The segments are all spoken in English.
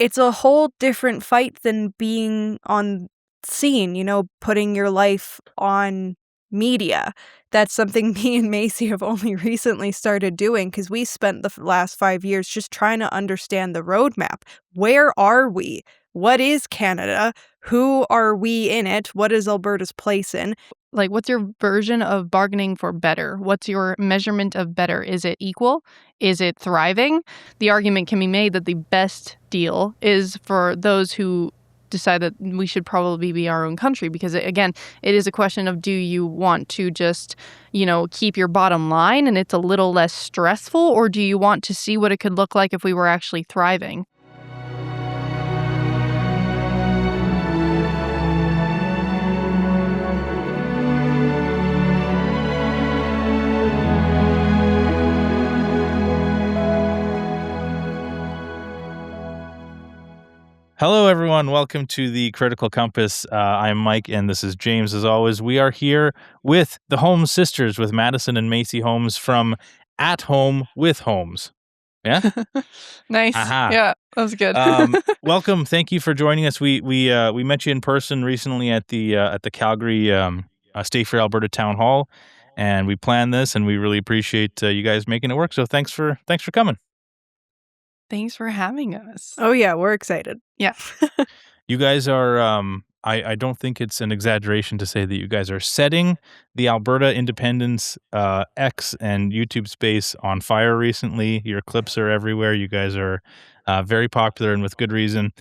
it's a whole different fight than being on scene, putting your life on media. That's something me and MayCee have only recently started doing because we spent the last 5 years just trying to understand the roadmap. Where are we? What is Canada? Who are we in it? What is Alberta's place in? Like, what's your version of bargaining for better? What's your measurement of better? Is it equal? Is it thriving? The argument can be made that the best deal is for those who decide that we should probably be our own country, because again, it is a question of, do you want to just, keep your bottom line and it's a little less stressful, or do you want to see what it could look like if we were actually thriving? Hello, everyone. Welcome to the Critical Compass. I'm Mike, and this is James. As always, we are here with the Holmes Sisters, with Madison and MayCee Holmes from At Home with Holmes. Yeah? Nice. Aha. Yeah, that was good. Welcome. Thank you for joining us. We met you in person recently at the Calgary Stay for Alberta Town Hall, and we planned this, and we really appreciate you guys making it work. So thanks for coming. Thanks for having us. Oh, yeah, we're excited. Yeah. You guys are, I don't think it's an exaggeration to say that you guys are setting the Alberta independence X and YouTube space on fire recently. Your clips are everywhere. You guys are very popular, and with good reason.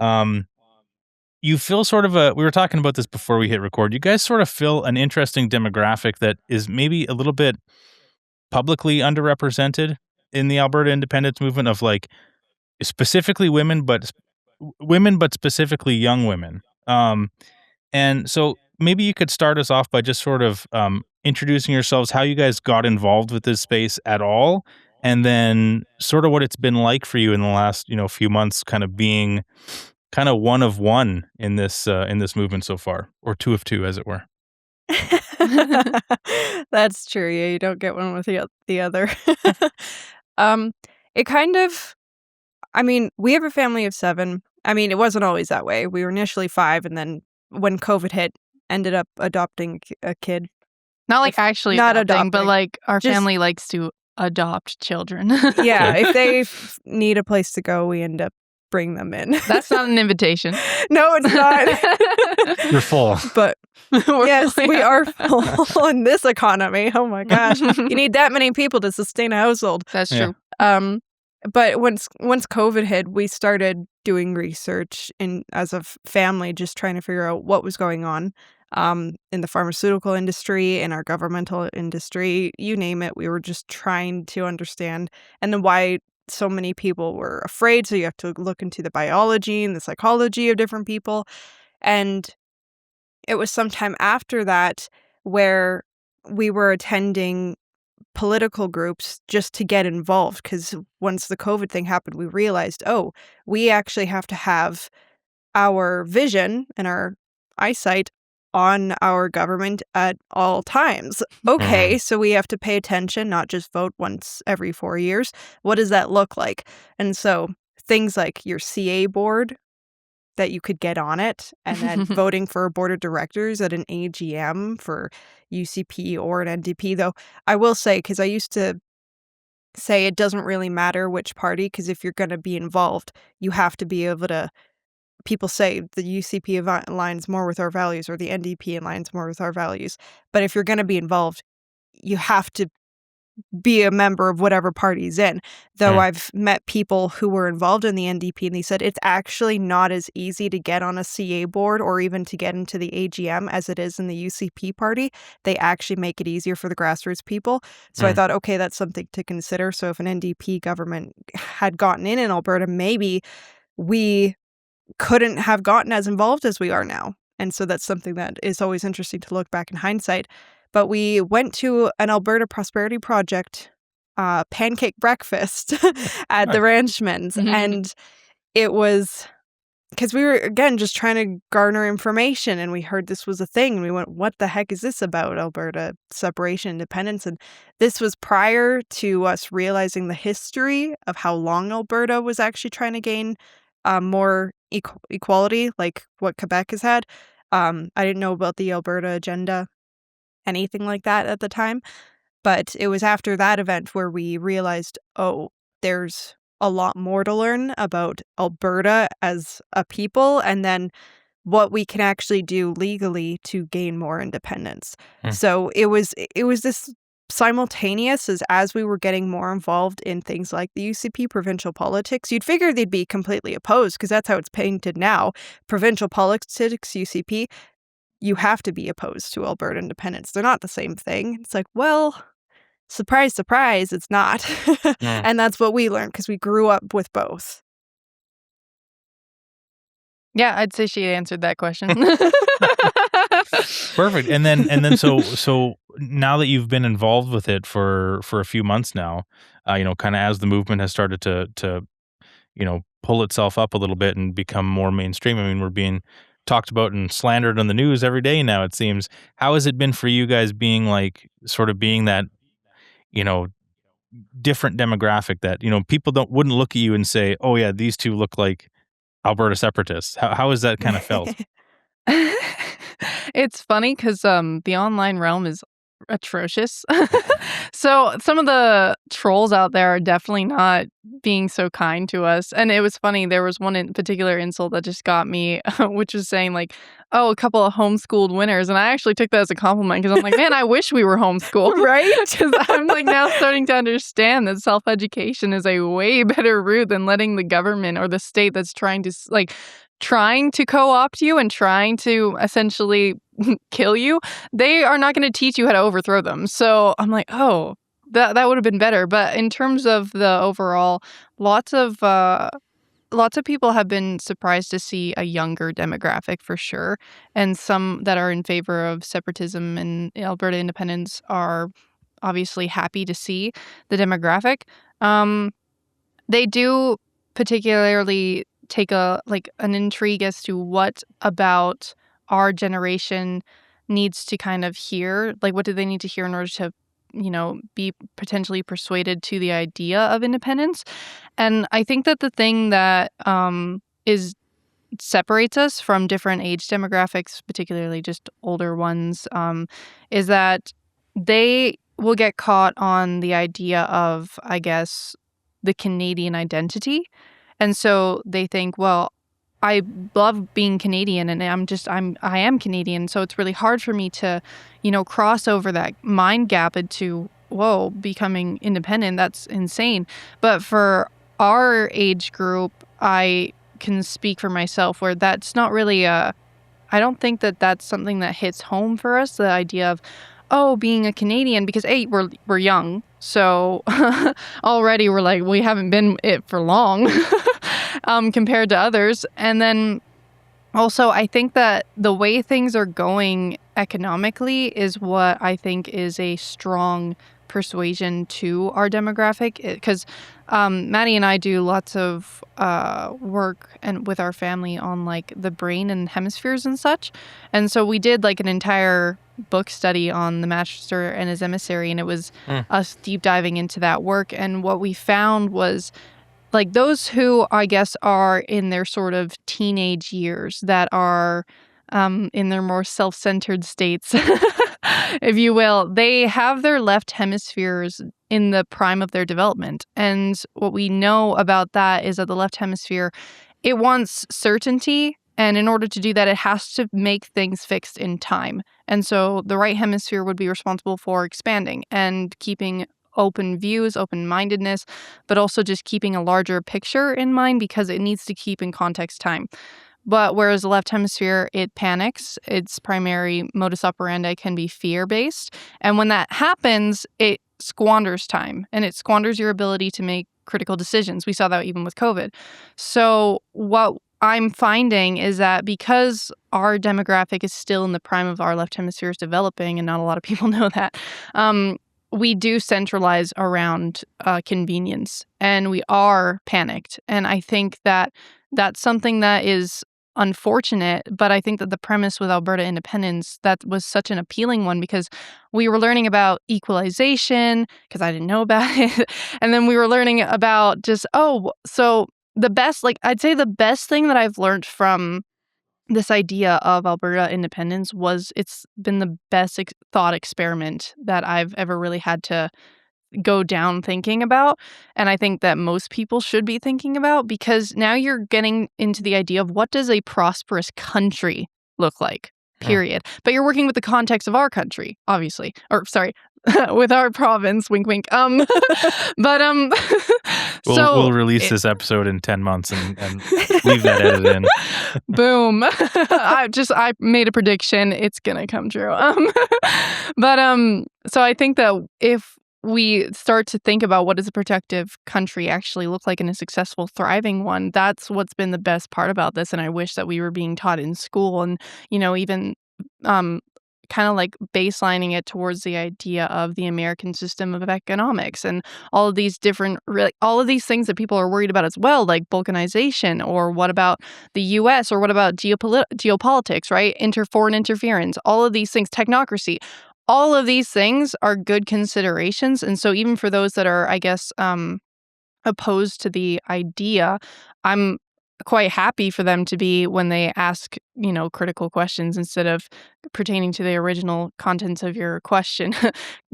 You fill sort of we were talking about this before we hit record. You guys sort of fill an interesting demographic that is maybe a little bit publicly underrepresented in the Alberta independence movement, of like specifically women, but specifically young women. And so maybe you could start us off by just sort of introducing yourselves, how you guys got involved with this space at all, and then sort of what it's been like for you in the last few months, kind of being kind of one of one in this movement so far, or two of two, as it were. That's true. Yeah, you don't get one with the other. It kind of, we have a family of 7. It wasn't always that way. We were initially 5, and then when COVID hit, ended up adopting a kid. Not like actually not adopting, but adopting. like our Just- family likes to adopt children. Yeah, if they need a place to go, we end up bring them in. That's not an invitation. No, it's not. You're full. But yes, full, we yeah. are full in this economy. Oh my gosh. You need that many people to sustain a household. That's Yeah. true. But once COVID hit, we started doing research as a family, just trying to figure out what was going on in the pharmaceutical industry, in our governmental industry, you name it. We were just trying to understand, and then why so many people were afraid. So you have to look into the biology and the psychology of different people. And it was sometime after that where we were attending political groups just to get involved, because once the COVID thing happened, we realized, we actually have to have our vision and our eyesight on our government at all times. Okay, so we have to pay attention, not just vote once every 4 years. What does that look like? And so things like your CA board, that you could get on it, and then voting for a board of directors at an AGM for UCP or an NDP. Though I will say, because I used to say it doesn't really matter which party, because if you're going to be involved, you have to be able to, people say the UCP aligns more with our values, or the NDP aligns more with our values. But if you're going to be involved, you have to be a member of whatever party's in. Though I've met people who were involved in the NDP, and they said it's actually not as easy to get on a CA board or even to get into the AGM as it is in the UCP party. They actually make it easier for the grassroots people. So I thought, okay, that's something to consider. So if an NDP government had gotten in Alberta, maybe we couldn't have gotten as involved as we are now. And so that's something that is always interesting to look back in hindsight. But we went to an Alberta Prosperity Project pancake breakfast at the Ranchman's. And it was because we were, again, just trying to garner information, and we heard this was a thing. And we went, what the heck is this about, Alberta separation, independence? And this was prior to us realizing the history of how long Alberta was actually trying to gain more equality, like what Quebec has had. I didn't know about the Alberta agenda, anything like that at the time. But it was after that event where we realized, oh, there's a lot more to learn about Alberta as a people, and then what we can actually do legally to gain more independence. Hmm. So it was this simultaneous as we were getting more involved in things like the UCP provincial politics. You'd figure they'd be completely opposed because that's how it's painted now. Provincial politics, UCP, you have to be opposed to Alberta independence. They're not the same thing. It's like, well, surprise, surprise, it's not. Mm. And that's what we learned because we grew up with both. Yeah, I'd say she answered that question. Perfect. And then so now that you've been involved with it for a few months now, kind of as the movement has started to pull itself up a little bit and become more mainstream. I mean, we're being talked about and slandered on the news every day now, it seems. How has it been for you guys being being that, you know, different demographic that, people wouldn't look at you and say, "Oh yeah, these two look like Alberta separatists." How has that kind of felt? It's funny because the online realm is atrocious. So some of the trolls out there are definitely not being so kind to us. And it was funny, there was one in particular insult that just got me, which was saying like, oh, a couple of homeschooled winners. And I actually took that as a compliment because I'm like, man, I wish we were homeschooled. Right? Because I'm like now starting to understand that self-education is a way better route than letting the government or the state that's trying to co-opt you and trying to essentially kill you, they are not going to teach you how to overthrow them. So I'm like, oh, that would have been better. But in terms of the overall, lots of people have been surprised to see a younger demographic for sure, and some that are in favor of separatism and Alberta independence are obviously happy to see the demographic. They do particularly take an intrigue as to what about our generation needs to kind of hear. Like, what do they need to hear in order to, be potentially persuaded to the idea of independence? And I think that the thing that is separates us from different age demographics, particularly just older ones, is that they will get caught on the idea of, I guess, the Canadian identity. And so they think, well, I love being Canadian and I am Canadian. So it's really hard for me to, cross over that mind gap into, whoa, becoming independent. That's insane. But for our age group, I can speak for myself where that's not really I don't think that that's something that hits home for us. The idea of, oh, being a Canadian, because we're young, so already we're like, we haven't been it for long compared to others. And then also, I think that the way things are going economically is what I think is a strong persuasion to our demographic, because Maddie and I do lots of work and with our family on like the brain and hemispheres and such. And so we did like an entire book study on the Master and his Emissary, and it was us deep diving into that work. And what we found was like those who I guess are in their sort of teenage years that are in their more self-centered states, if you will, they have their left hemispheres in the prime of their development. And what we know about that is that the left hemisphere, it wants certainty. And in order to do that, it has to make things fixed in time. And so the right hemisphere would be responsible for expanding and keeping open views, open-mindedness, but also just keeping a larger picture in mind because it needs to keep in context time. But whereas the left hemisphere, it panics, its primary modus operandi can be fear-based. And when that happens, it squanders time and it squanders your ability to make critical decisions. We saw that even with COVID. So what I'm finding is that because our demographic is still in the prime of our left hemispheres developing, and not a lot of people know that, we do centralize around convenience and we are panicked. And I think that that's something that is unfortunate, but I think that the premise with Alberta independence, that was such an appealing one because we were learning about equalization, because I didn't know about it. And then we were learning about just, so the best, like, I'd say the best thing that I've learned from this idea of Alberta independence was it's been the best thought experiment that I've ever really had to go down thinking about. And I think that most people should be thinking about, because now you're getting into the idea of what does a prosperous country look like, period. But you're working with the context of our country, obviously. Or sorry, with our province, wink, wink. But we'll release this episode in 10 months and leave that edited in. Boom. I made a prediction. It's gonna come true. So I think that if we start to think about what does a protective country actually look like in a successful, thriving one, that's what's been the best part about this. And I wish that we were being taught in school, and, even kind of like baselining it towards the idea of the American system of economics and all of these different, all of these things that people are worried about as well, like balkanization, or what about the U.S., or what about geopolitics, right? Foreign interference, all of these things, technocracy. All of these things are good considerations. And so even for those that are, I guess, opposed to the idea, I'm quite happy for them to be when they ask, critical questions instead of pertaining to the original contents of your question,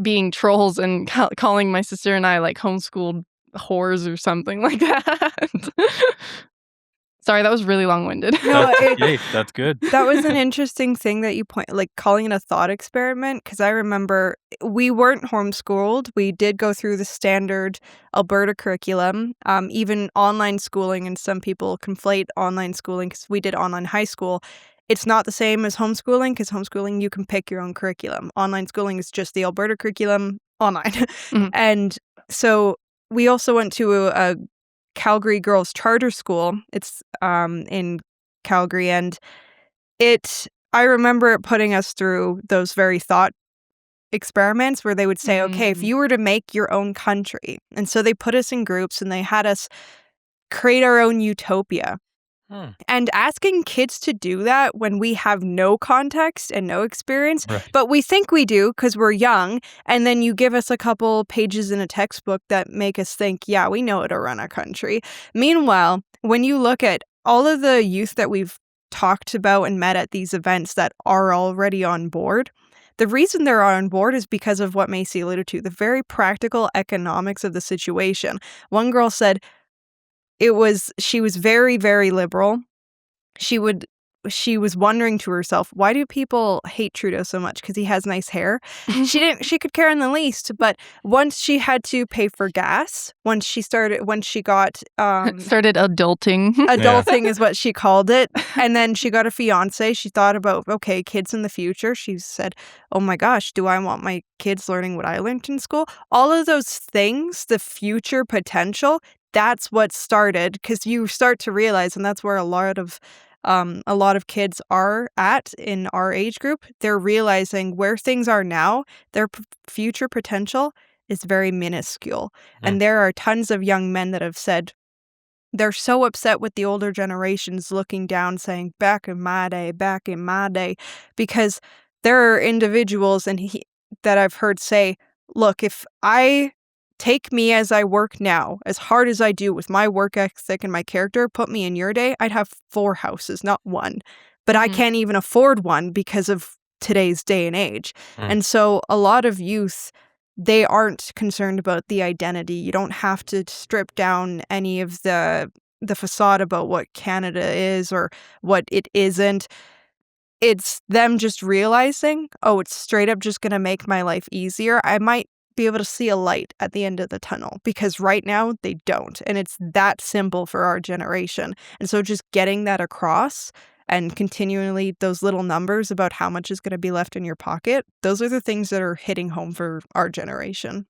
being trolls and calling my sister and I like homeschooled whores or something like that. Sorry, that was really long-winded. No, that's good. That was an interesting thing that you point, like calling it a thought experiment, because I remember we weren't homeschooled. We did go through the standard Alberta curriculum, even online schooling, and some people conflate online schooling because we did online high school. It's not the same as homeschooling, because homeschooling, you can pick your own curriculum. Online schooling is just the Alberta curriculum online. Mhm. And so we also went to a Calgary girls charter school. It's in Calgary, and I remember it putting us through those very thought experiments where they would say, okay, if you were to make your own country, and so they put us in groups and they had us create our own utopia. And asking kids to do that when we have no context and no experience, Right. but we think we do because we're young, and then you give us a couple pages in a textbook that make us think, yeah, we know how to run a country. Meanwhile, when you look at all of the youth that we've talked about and met at these events that are already on board, the reason they're on board is because of what MayCee alluded to, the very practical economics of the situation. One girl said, she was very, very liberal. She was wondering to herself, why do people hate Trudeau so much? Because he has nice hair. She could care in the least. But once she had to pay for gas, once she got started adulting. Adulting is what she called it. And then she got a fiance. She thought about, okay, kids in the future. She said, oh my gosh, do I want my kids learning what I learned in school? All of those things, the future potential, that's what started, because you start to realize, and that's where a lot of kids are at in our age group. They're realizing where things are now, their future potential is very minuscule. And there are tons of young men that have said they're so upset with the older generations looking down saying, back in my day, because there are individuals that I've heard say, look, if I take me as I work now, as hard as I do with my work ethic and my character, put me in your day, I'd have 4 houses, not 1. But I can't even afford one because of today's day and age. And so a lot of youth, they aren't concerned about the identity. You don't have to strip down any of the facade about what Canada is or what it isn't. It's them just realizing, oh, it's straight up just going to make my life easier. I might be able to see a light at the end of the tunnel, because right now they don't. And it's that simple for our generation. And so just getting that across and continually those little numbers about how much is going to be left in your pocket, those are the things that are hitting home for our generation.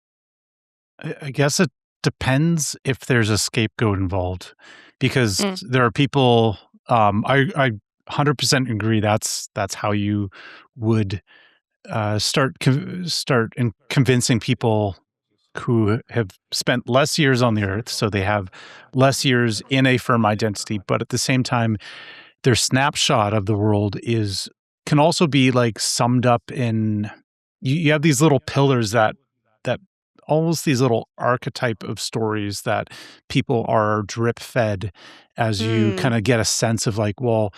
I guess it depends if there's a scapegoat involved, because there are people, I 100% agree that's how you would start in convincing people who have spent less years on the earth, so they have less years in a firm identity, but at the same time, their snapshot of the world can also be like summed up in you have these little pillars that almost these little archetype of stories that people are drip fed as you kind of get a sense of like, well,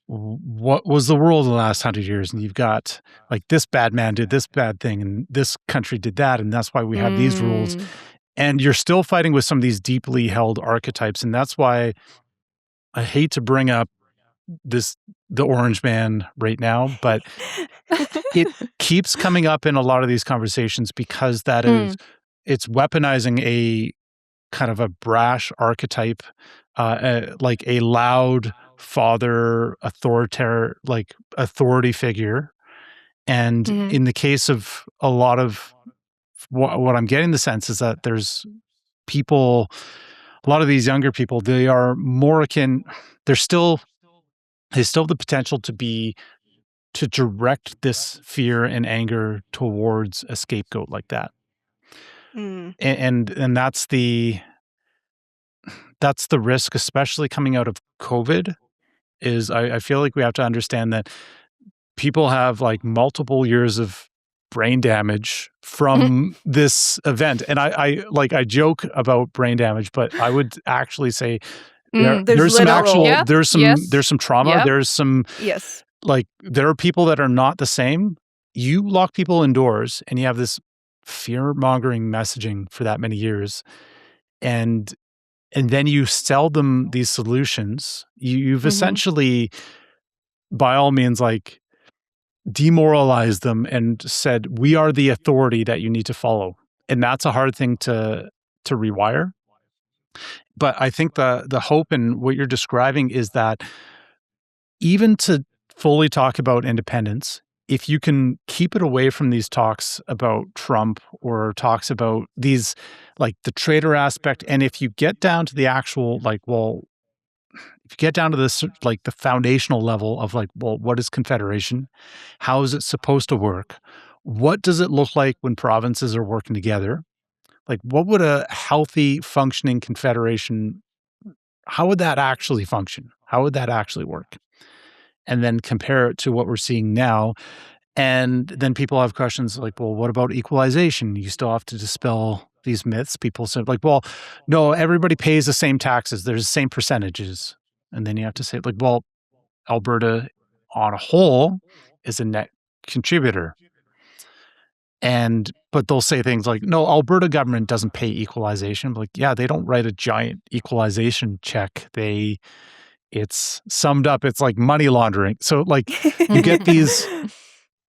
what was the world in the last 100 years? And you've got like this bad man did this bad thing and this country did that. And that's why we have these rules. And you're still fighting with some of these deeply held archetypes. And that's why I hate to bring up the orange man right now, but it keeps coming up in a lot of these conversations because that is, it's weaponizing a kind of a brash archetype, like a loud father, authority figure. And in the case of a lot of what I'm getting the sense is that there's people, a lot of these younger people, they are more akin, they still have the potential to direct this fear and anger towards a scapegoat like that. And that's the risk, especially coming out of COVID, is I feel like we have to understand that people have like multiple years of brain damage from this event. And I joke about brain damage, but I would actually say there's some trauma. Yep. There's some, like, there are people that are not the same. You lock people indoors and you have this fear-mongering messaging for that many years. And then you sell them these solutions. You've essentially, by all means, like, demoralized them and said, we are the authority that you need to follow. And that's a hard thing to rewire. But I think the hope in what you're describing is that even to fully talk about independence, if you can keep it away from these talks about Trump or talks about these, like the traitor aspect, and if you get down to the actual, like, well, if you get down to this, like the foundational level of like, well, what is Confederation? How is it supposed to work? What does it look like when provinces are working together? Like, what would a healthy, functioning Confederation, how would that actually function? How would that actually work? And then compare it to what we're seeing now. And then people have questions like, well, what about equalization? You still have to dispel these myths. People say like, well, no, everybody pays the same taxes. There's the same percentages. And then you have to say like, well, Alberta on a whole is a net contributor. But they'll say things like, no, Alberta government doesn't pay equalization. Like, yeah, they don't write a giant equalization check. It's summed up. It's like money laundering. So like you get these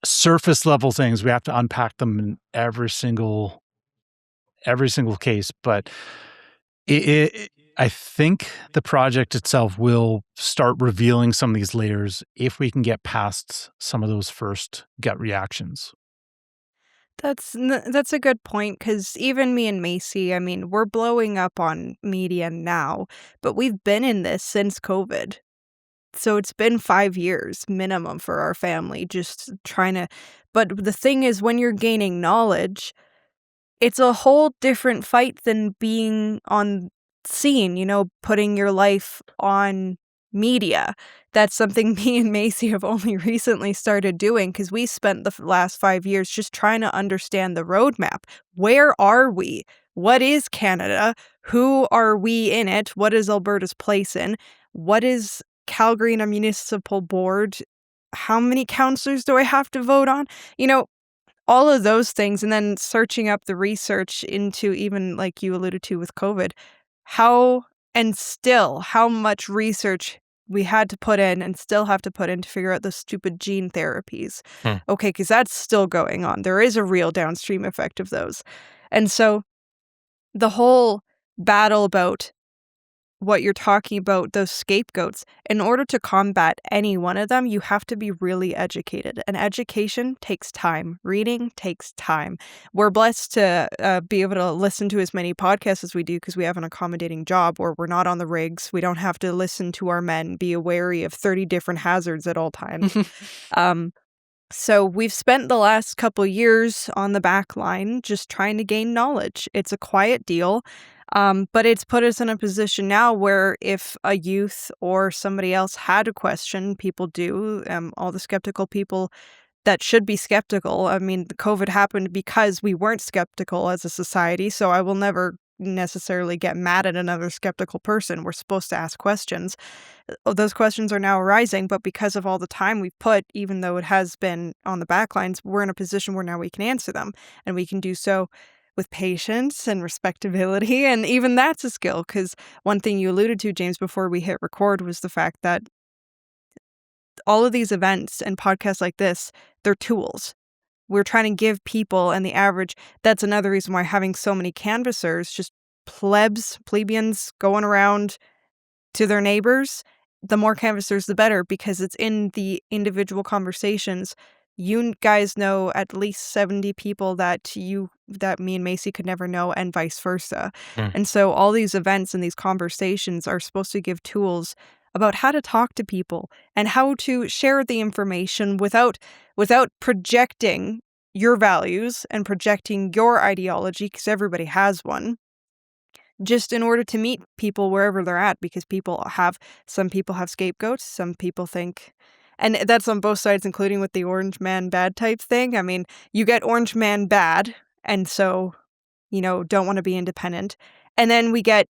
surface level things. We have to unpack them in every single case. But I think the project itself will start revealing some of these layers if we can get past some of those first gut reactions. That's a good point, because even me and MayCee, I mean, we're blowing up on media now, but we've been in this since COVID. So it's been 5 years minimum for our family, just trying to. But the thing is, when you're gaining knowledge, it's a whole different fight than being on scene, putting your life on media. That's something me and MayCee have only recently started doing, because we spent the last 5 years just trying to understand the roadmap. Where are we? What is Canada? Who are we in it? What is Alberta's place in? What is Calgary in a municipal board? How many councillors do I have to vote on? All of those things, and then searching up the research into, even like you alluded to with COVID, how much research we had to put in and still have to put in to figure out the stupid gene therapies. Okay, because that's still going on. There is a real downstream effect of those. And so the whole battle about what you're talking about, those scapegoats, in order to combat any one of them, you have to be really educated. And education takes time. Reading takes time. We're blessed to be able to listen to as many podcasts as we do, because we have an accommodating job where we're not on the rigs. We don't have to listen to our men, be wary of 30 different hazards at all times. So we've spent the last couple years on the back line just trying to gain knowledge. It's a quiet deal. But it's put us in a position now where if a youth or somebody else had a question, people do, all the skeptical people, that should be skeptical. I mean, the COVID happened because we weren't skeptical as a society, so I will never necessarily get mad at another skeptical person. We're supposed to ask questions. Those questions are now arising, but because of all the time we've put, even though it has been on the backlines, we're in a position where now we can answer them, and we can do so with patience and respectability, and even that's a skill, because one thing you alluded to, James, before we hit record was the fact that all of these events and podcasts like this, they're tools. We're trying to give people and the average, that's another reason why having so many canvassers, just plebeians going around to their neighbors, the more canvassers, the better, because it's in the individual conversations. You guys know at least 70 people that me and MayCee could never know, and vice versa. Mm. And so all these events and these conversations are supposed to give tools about how to talk to people and how to share the information without projecting your values and projecting your ideology, because everybody has one, just in order to meet people wherever they're at, because some people have scapegoats, some people think, and that's on both sides, including with the orange man bad type thing. I mean, you get orange man bad, and so, don't want to be independent. And then we get,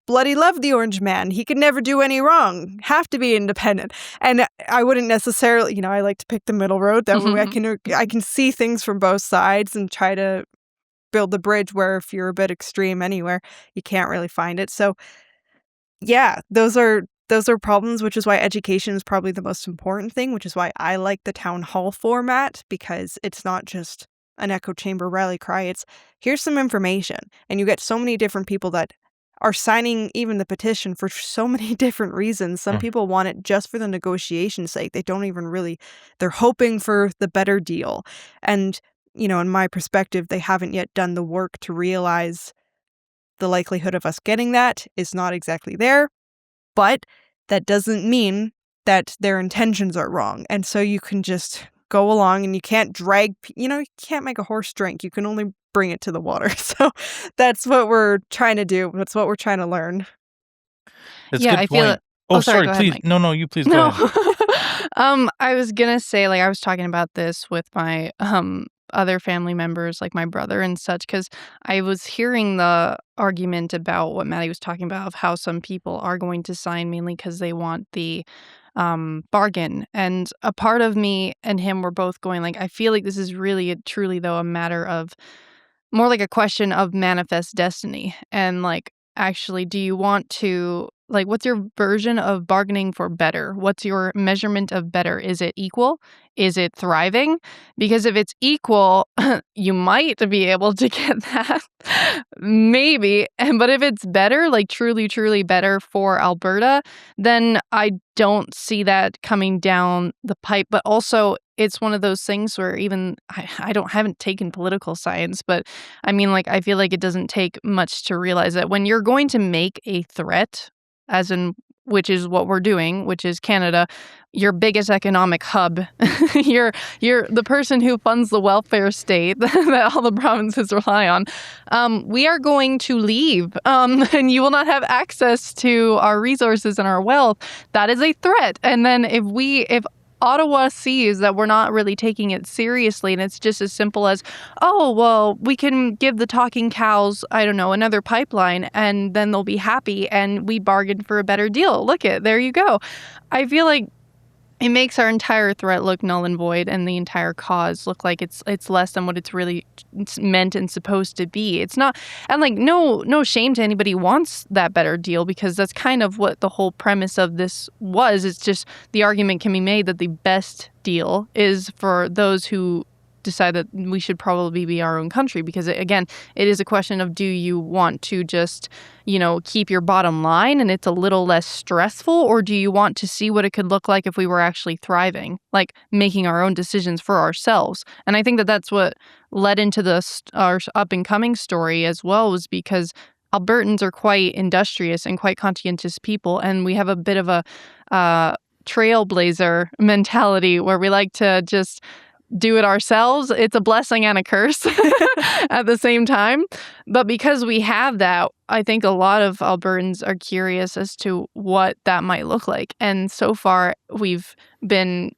bloody love the orange man. He could never do any wrong. Have to be independent. And I wouldn't necessarily, I like to pick the middle road. That way I can see things from both sides and try to build the bridge where if you're a bit extreme anywhere, you can't really find it. So yeah, those are problems, which is why education is probably the most important thing, which is why I like the town hall format, because it's not just an echo chamber rally cry. It's here's some information, and you get so many different people that are signing even the petition for so many different reasons. Some people want it just for the negotiation's sake. They don't even really, they're hoping for the better deal. And in my perspective, they haven't yet done the work to realize the likelihood of us getting that is not exactly there, but that doesn't mean that their intentions are wrong. And so you can just go along, and you can't drag, you can't make a horse drink. You can only bring it to the water. So that's what we're trying to do. That's what we're trying to learn. That's a good I point. feel it. Oh, sorry, sorry, go ahead, please. Mike. No, you please go ahead. I was gonna say, I was talking about this with my other family members, like my brother and such, because I was hearing the argument about what Maddie was talking about, of how some people are going to sign mainly because they want the bargain. And a part of me and him were both going, I feel like this is really truly though a matter of more like a question of manifest destiny. And actually, do you want to, what's your version of bargaining for better? What's your measurement of better? Is it equal? Is it thriving? Because if it's equal, you might be able to get that. Maybe. But if it's better, truly, truly better for Alberta, then I don't see that coming down the pipe. But also, it's one of those things where even I haven't taken political science, but I mean, I feel like it doesn't take much to realize that when you're going to make a threat, as in, which is what we're doing, which is Canada, your biggest economic hub, you're the person who funds the welfare state that all the provinces rely on. We are going to leave, and you will not have access to our resources and our wealth. That is a threat. And then if Ottawa sees that we're not really taking it seriously, and it's just as simple as, we can give the talking cows, I don't know, another pipeline, and then they'll be happy, and we bargained for a better deal. There you go. I feel like it makes our entire threat look null and void, and the entire cause look like it's less than what it's really meant and supposed to be. It's not, and no shame to anybody who wants that better deal, because that's kind of what the whole premise of this was. It's just the argument can be made that the best deal is for those who decide that we should probably be our own country, because it is a question of, do you want to just keep your bottom line and it's a little less stressful, or do you want to see what it could look like if we were actually thriving, making our own decisions for ourselves? And I think that that's what led into our up and coming story as well, was because Albertans are quite industrious and quite conscientious people, and we have a bit of a trailblazer mentality where we like to just do it ourselves. It's a blessing and a curse at the same time. But because we have that, I think a lot of Albertans are curious as to what that might look like. And so far, we've been,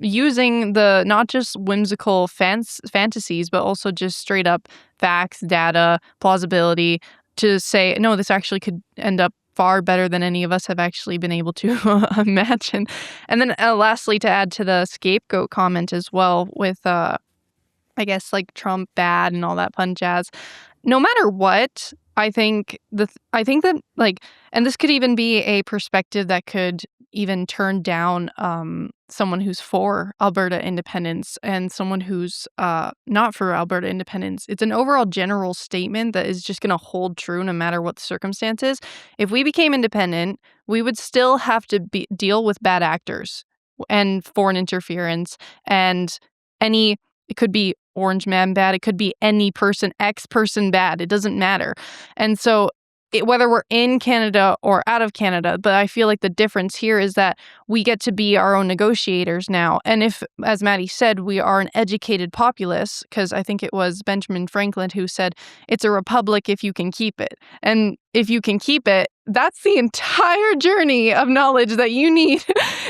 using the not just whimsical fantasies, but also just straight up facts, data, plausibility to say, no, this actually could end up far better than any of us have actually been able to imagine. And then lastly, to add to the scapegoat comment as well with, I guess, like Trump bad and all that fun jazz. No matter what, I think that like, and this could even be a perspective that could even turn down someone who's for Alberta independence and someone who's not for Alberta independence. It's an overall general statement that is just going to hold true no matter what the circumstances. If we became independent, we would still have to deal with bad actors and foreign interference and any. It could be Orange Man bad. It could be any person, X person bad. It doesn't matter. And so whether we're in Canada or out of Canada, but I feel like the difference here is that we get to be our own negotiators now. And if, as Maddie said, we are an educated populace, because I think it was Benjamin Franklin who said, it's a republic if you can keep it. And if you can keep it, that's the entire journey of knowledge that you need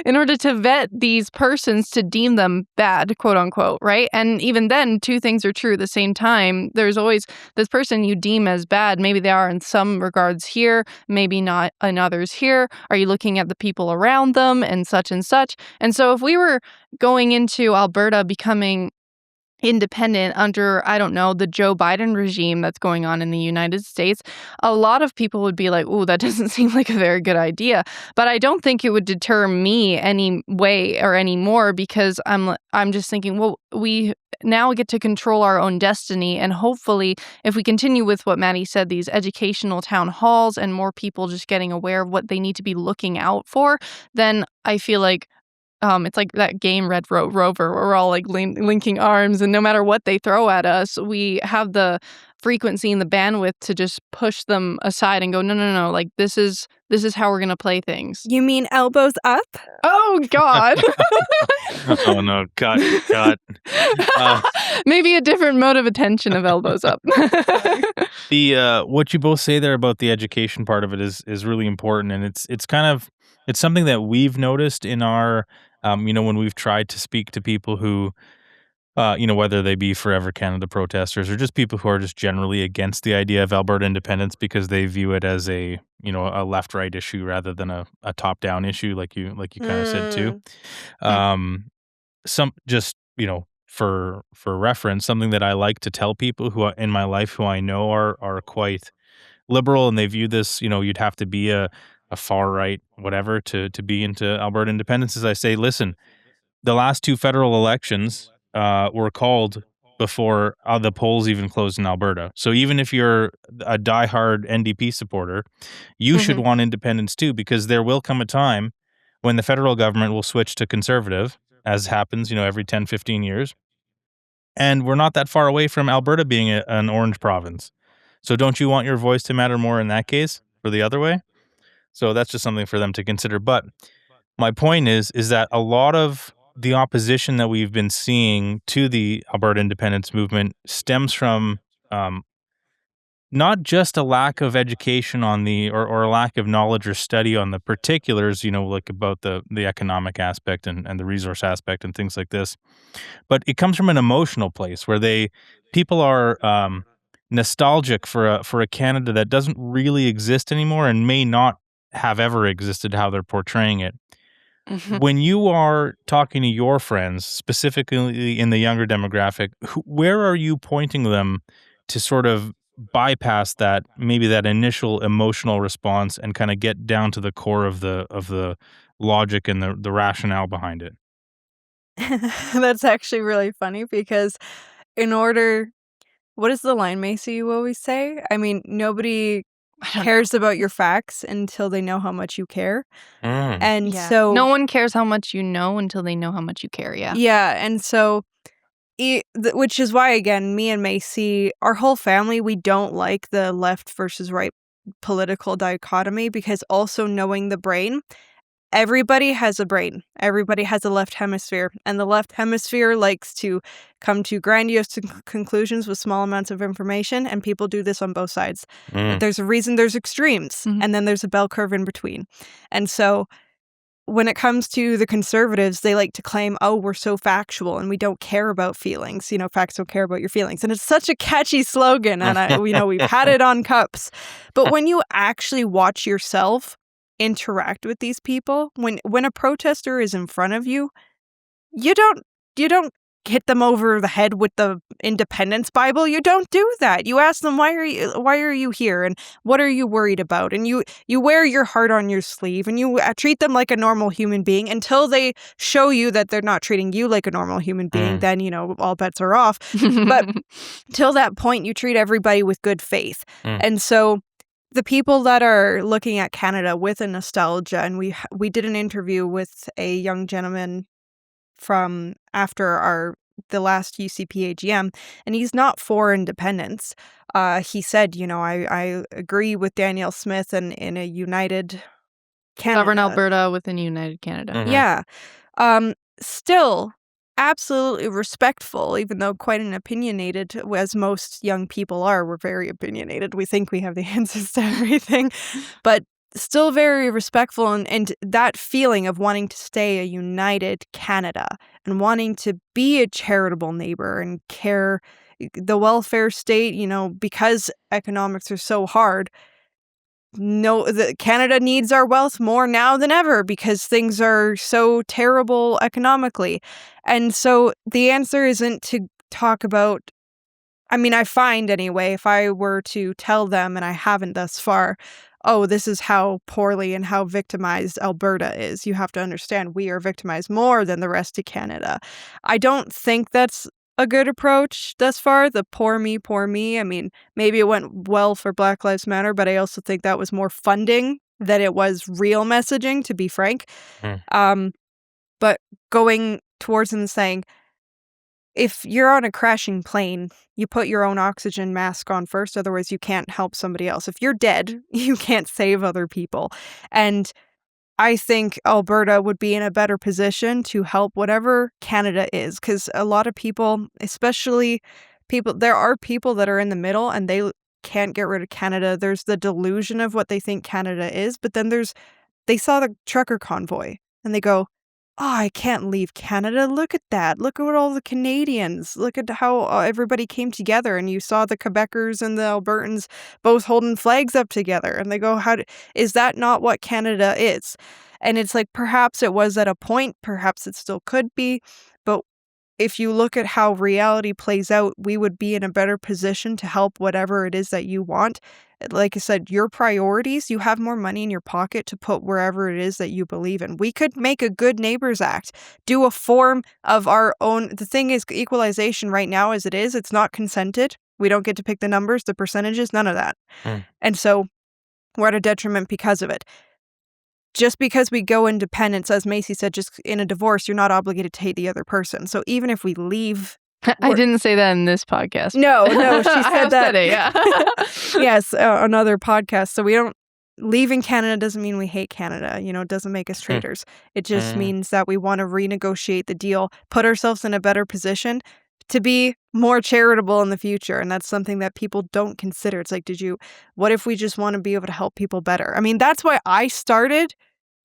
in order to vet these persons to deem them bad, quote unquote, right? And even then, two things are true at the same time. There's always this person you deem as bad. Maybe they are in some regards here, maybe not in others here. Are you looking at the people around them and such and such? And so if we were going into Alberta becoming independent under, I don't know, the Joe Biden regime that's going on in the United States, a lot of people would be like, "Ooh, that doesn't seem like a very good idea." But I don't think it would deter me any way or any more, because I'm just thinking, well, we now get to control our own destiny, and hopefully, if we continue with what Maddie said, these educational town halls and more people just getting aware of what they need to be looking out for, then I feel like it's like that game Red Rover where we're all like linking arms, and no matter what they throw at us, we have the frequency and the bandwidth to just push them aside and go, no, like this is how we're gonna play things. You mean elbows up? Oh God. Oh no, God. Maybe a different mode of attention of elbows up. The what you both say there about the education part of it is really important, and it's something that we've noticed in our when we've tried to speak to people who whether they be Forever Canada protesters or just people who are just generally against the idea of Alberta independence because they view it as a left-right issue rather than a top-down issue, like you kind of said too. Some just for reference, something that I like to tell people who in my life who I know are quite liberal, and they view this, you'd have to be a far right whatever to be into Alberta independence, is I say, listen, the last two federal elections were called before the polls even closed in Alberta. So even if you're a diehard NDP supporter, you should want independence too, because there will come a time when the federal government will switch to conservative, as happens, every 10, 15 years. And we're not that far away from Alberta being an orange province. So don't you want your voice to matter more in that case or the other way? So that's just something for them to consider. But my point is that a lot of the opposition that we've been seeing to the Alberta independence movement stems from not just a lack of education on or a lack of knowledge or study on the particulars, like about the economic aspect and the resource aspect and things like this, but it comes from an emotional place where people are nostalgic for a Canada that doesn't really exist anymore and may not have ever existed how they're portraying it. When you are talking to your friends, specifically in the younger demographic, where are you pointing them to sort of bypass that initial emotional response and kind of get down to the core of the logic and the rationale behind it? That's actually really funny because what is the line, MayCee, you always say? I mean, nobody cares about your facts until they know how much you care. And so no one cares how much you know until they know how much you care. Yeah, and so which is why, again, me and MayCee, our whole family, we don't like the left versus right political dichotomy, because also knowing the brain, everybody has a brain. Everybody has a left hemisphere, and the left hemisphere likes to come to grandiose conclusions with small amounts of information, and people do this on both sides. But there's a reason there's extremes, and then there's a bell curve in between. And so when it comes to the conservatives, they like to claim, oh, we're so factual and we don't care about feelings. Facts don't care about your feelings. And it's such a catchy slogan. And we've had it on cups. But when you actually watch yourself interact with these people, when a protester is in front of you, you don't hit them over the head with the Independence Bible. You don't do that. You ask them, why are you here, and what are you worried about? And you wear your heart on your sleeve, and you treat them like a normal human being until they show you that they're not treating you like a normal human being. Then, all bets are off. But till that point, you treat everybody with good faith. And so the people that are looking at Canada with a nostalgia, and we did an interview with a young gentleman from after the last UCP AGM, and he's not for independence. He said, I agree with Danielle Smith and in a united Canada. Govern Alberta within a united Canada. Yeah. Still absolutely respectful, even though quite an opinionated, as most young people are. We're very opinionated. We think we have the answers to everything, but still very respectful, and that feeling of wanting to stay a united Canada and wanting to be a charitable neighbor and care the welfare state, because economics are so hard. Canada needs our wealth more now than ever because things are so terrible economically. And so the answer isn't to talk about, I find anyway, if I were to tell them, and I haven't thus far, oh, this is how poorly and how victimized Alberta is. You have to understand we are victimized more than the rest of Canada. I don't think that's a good approach thus far, the poor me, poor me. Maybe it went well for Black Lives Matter, but I also think that was more funding than it was real messaging, to be frank. But going towards them saying, if you're on a crashing plane, you put your own oxygen mask on first, otherwise you can't help somebody else. If you're dead, you can't save other people. And I think Alberta would be in a better position to help whatever Canada is, because a lot of people, especially there are people that are in the middle and they can't get rid of Canada. There's the delusion of what they think Canada is, but then they saw the trucker convoy and they go, oh, I can't leave Canada. Look at that. Look at all the Canadians. Look at how everybody came together. And you saw the Quebecers and the Albertans both holding flags up together. And they go, is that not what Canada is? And it's like, perhaps it was at a point. Perhaps it still could be. But if you look at how reality plays out, we would be in a better position to help whatever it is that you want. Like I said, your priorities, you have more money in your pocket to put wherever it is that you believe in. We could make a Good Neighbors Act, do a form of our own. The thing is, equalization right now as it is, it's not consented. We don't get to pick the numbers, the percentages, none of that. And so we're at a detriment because of it. Just because we go independence, as MayCee said, just in a divorce, you're not obligated to hate the other person. So even if we leave... I didn't say that in this podcast. No, she said that. Said it, yeah. Yes, another podcast. So we don't... Leaving Canada doesn't mean we hate Canada. It doesn't make us traitors. It just means that we want to renegotiate the deal, put ourselves in a better position to be more charitable in the future. And that's something that people don't consider. It's like, what if we just want to be able to help people better? That's why I started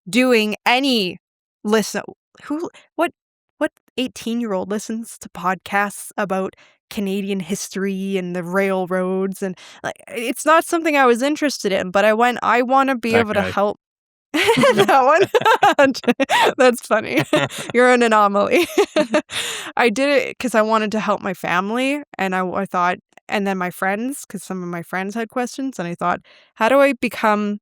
doing any listen. What 18-year-old listens to podcasts about Canadian history and the railroads? And it's not something I was interested in, but I want to be able to help. That one? That's funny. You're an anomaly. I did it because I wanted to help my family, and I thought, and then my friends, because some of my friends had questions, and I thought, how do I become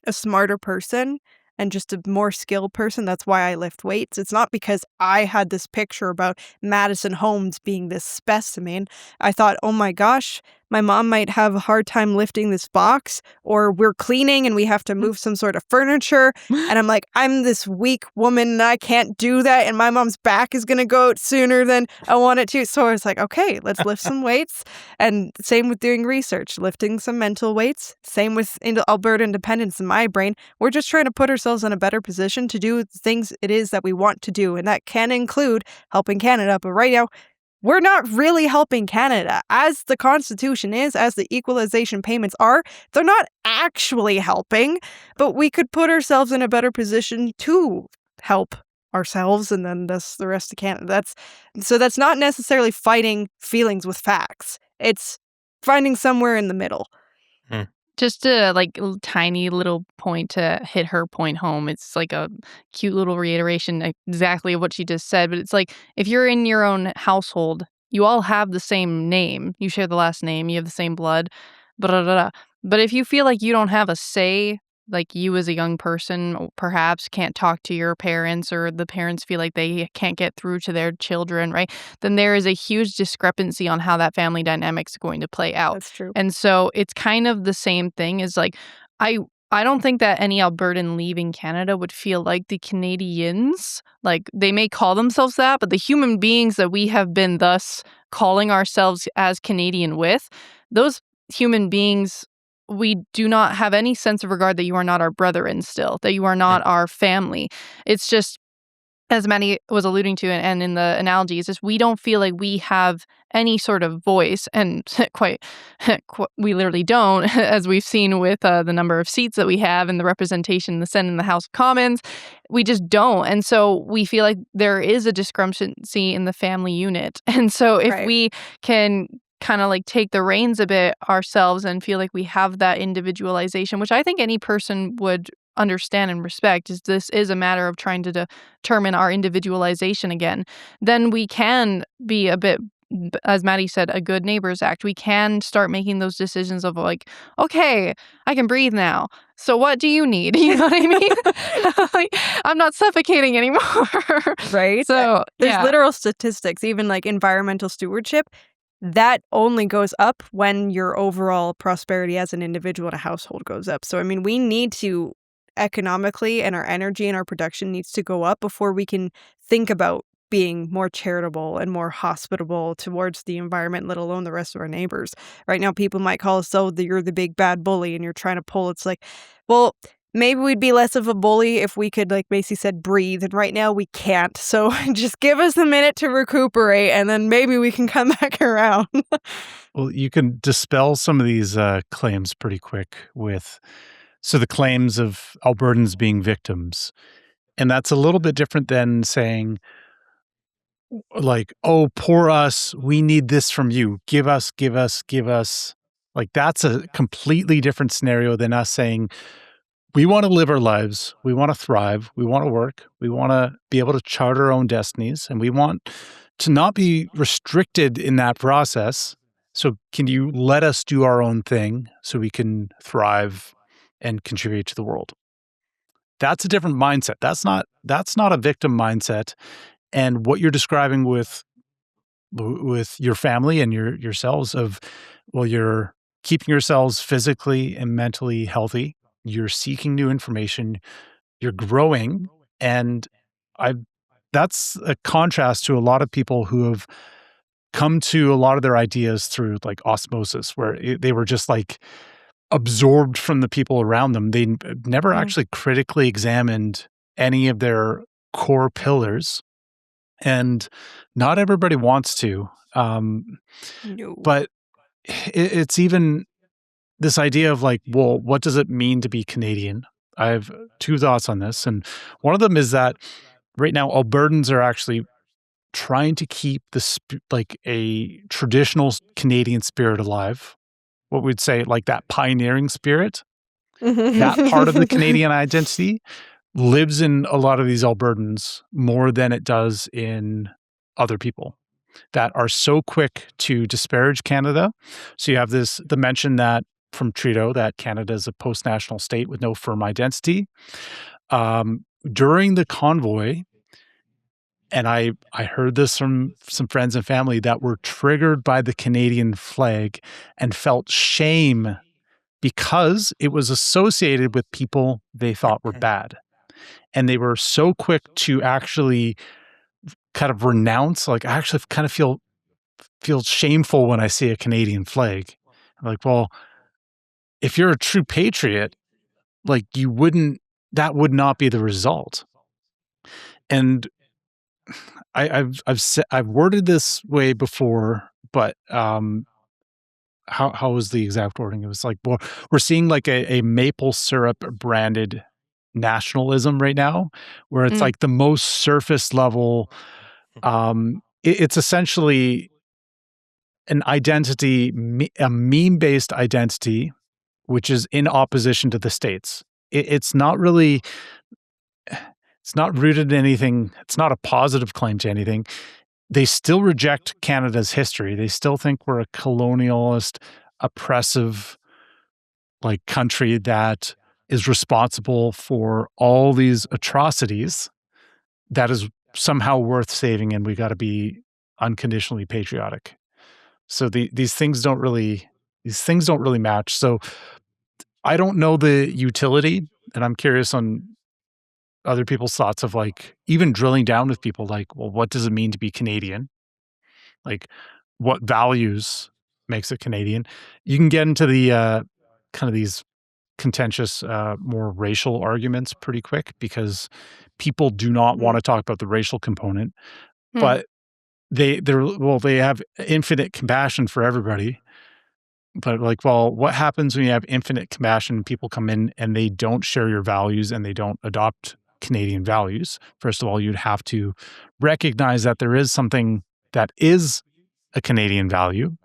a smarter person and just a more skilled person? That's why I lift weights. It's not because I had this picture about Madison Holmes being this specimen. I thought, oh my gosh, my mom might have a hard time lifting this box, or we're cleaning and we have to move some sort of furniture. And I'm like, I'm this weak woman and I can't do that. And my mom's back is going to go out sooner than I want it to. So I was like, okay, let's lift some weights. And same with doing research, lifting some mental weights. Same with Alberta independence in my brain. We're just trying to put ourselves in a better position to do the things it is that we want to do. And that can include helping Canada. But right now, we're not really helping Canada. As the Constitution is, as the equalization payments are, they're not actually helping, but we could put ourselves in a better position to help ourselves and then the rest of Canada. That's not necessarily fighting feelings with facts. It's finding somewhere in the middle. Just a tiny little point to hit her point home. It's like a cute little reiteration exactly of what she just said. But it's like, if you're in your own household, you all have the same name. You share the last name. You have the same blood. Blah, blah, blah. But if you feel like you don't have a say, like you as a young person perhaps can't talk to your parents, or the parents feel like they can't get through to their children, right? Then there is a huge discrepancy on how that family dynamic is going to play out. That's true. And so it's kind of the same thing as I don't think that any Albertan leaving Canada would feel like the Canadians. Like, they may call themselves that, but the human beings that we have been thus calling ourselves as Canadian with, those human beings, we do not have any sense of regard that you are not our brethren still, that you are not our family. It's just, as Maddie was alluding to, and in the analogy, it's just we don't feel like we have any sort of voice, and we literally don't, as we've seen with the number of seats that we have and the representation in the Senate and the House of Commons. We just don't. And so we feel like there is a discrepancy in the family unit. And so if we can kind of take the reins a bit ourselves and feel like we have that individualization, which I think any person would understand and respect, is this is a matter of trying to determine our individualization again, then we can be a bit, as Maddie said, a good neighbors act. We can start making those decisions of okay, I can breathe now. So what do you need? You know what I mean? I'm not suffocating anymore. Right? So there's literal statistics, even environmental stewardship, that only goes up when your overall prosperity as an individual and a household goes up. So, I mean, we need to economically, and our energy and our production needs to go up before we can think about being more charitable and more hospitable towards the environment, let alone the rest of our neighbors. Right now, people might call us, you're the big bad bully and you're trying to pull. It's like, well, maybe we'd be less of a bully if we could, like MayCee said, breathe. And right now we can't. So just give us a minute to recuperate, and then maybe we can come back around. Well, you can dispel some of these claims pretty quick with the claims of Albertans being victims. And that's a little bit different than saying, oh, poor us, we need this from you. Give us, give us, give us. That's a completely different scenario than us saying, we want to live our lives. We want to thrive. We want to work. We want to be able to chart our own destinies. And we want to not be restricted in that process. So can you let us do our own thing so we can thrive and contribute to the world? That's a different mindset. That's not a victim mindset. And what you're describing with your family and yourselves of, you're keeping yourselves physically and mentally healthy. You're seeking new information. You're growing. And that's a contrast to a lot of people who have come to a lot of their ideas through osmosis, where they were just absorbed from the people around them. They never actually critically examined any of their core pillars. And not everybody wants to. No. But it's even this idea of what does it mean to be Canadian? I have two thoughts on this. And one of them is that right now, Albertans are actually trying to keep a traditional Canadian spirit alive. What we'd say, that pioneering spirit, that part of the Canadian identity lives in a lot of these Albertans more than it does in other people that are so quick to disparage Canada. So you have the mention that from Trudeau that Canada is a post-national state with no firm identity. During the convoy, and I heard this from some friends and family that were triggered by the Canadian flag and felt shame because it was associated with people they thought were bad. And they were so quick to actually kind of renounce, I actually kind of feel shameful when I see a Canadian flag. I'm well, if you're a true patriot, that would not be the result. And I've worded this way before, but how was the exact wording? It was like, well, we're seeing like a maple syrup branded nationalism right now, where it's like the most surface level. It's essentially an identity, a meme-based identity, which is in opposition to the states. It's not really, it's not rooted in anything. It's not a positive claim to anything. They still reject Canada's history. They still think we're a colonialist, oppressive, like country that is responsible for all these atrocities that is somehow worth saving, and we got to be unconditionally patriotic. So these things don't really match. So I don't know the utility, and I'm curious on other people's thoughts of like even drilling down with people like, well, what does it mean to be Canadian? Like, what values makes it Canadian? You can get into the kind of these contentious, more racial arguments pretty quick because people do not want to talk about the racial component, but they have infinite compassion for everybody. But like, well, what happens when you have infinite compassion and people come in and they don't share your values and they don't adopt Canadian values? First of all, you'd have to recognize that there is something that is a Canadian value.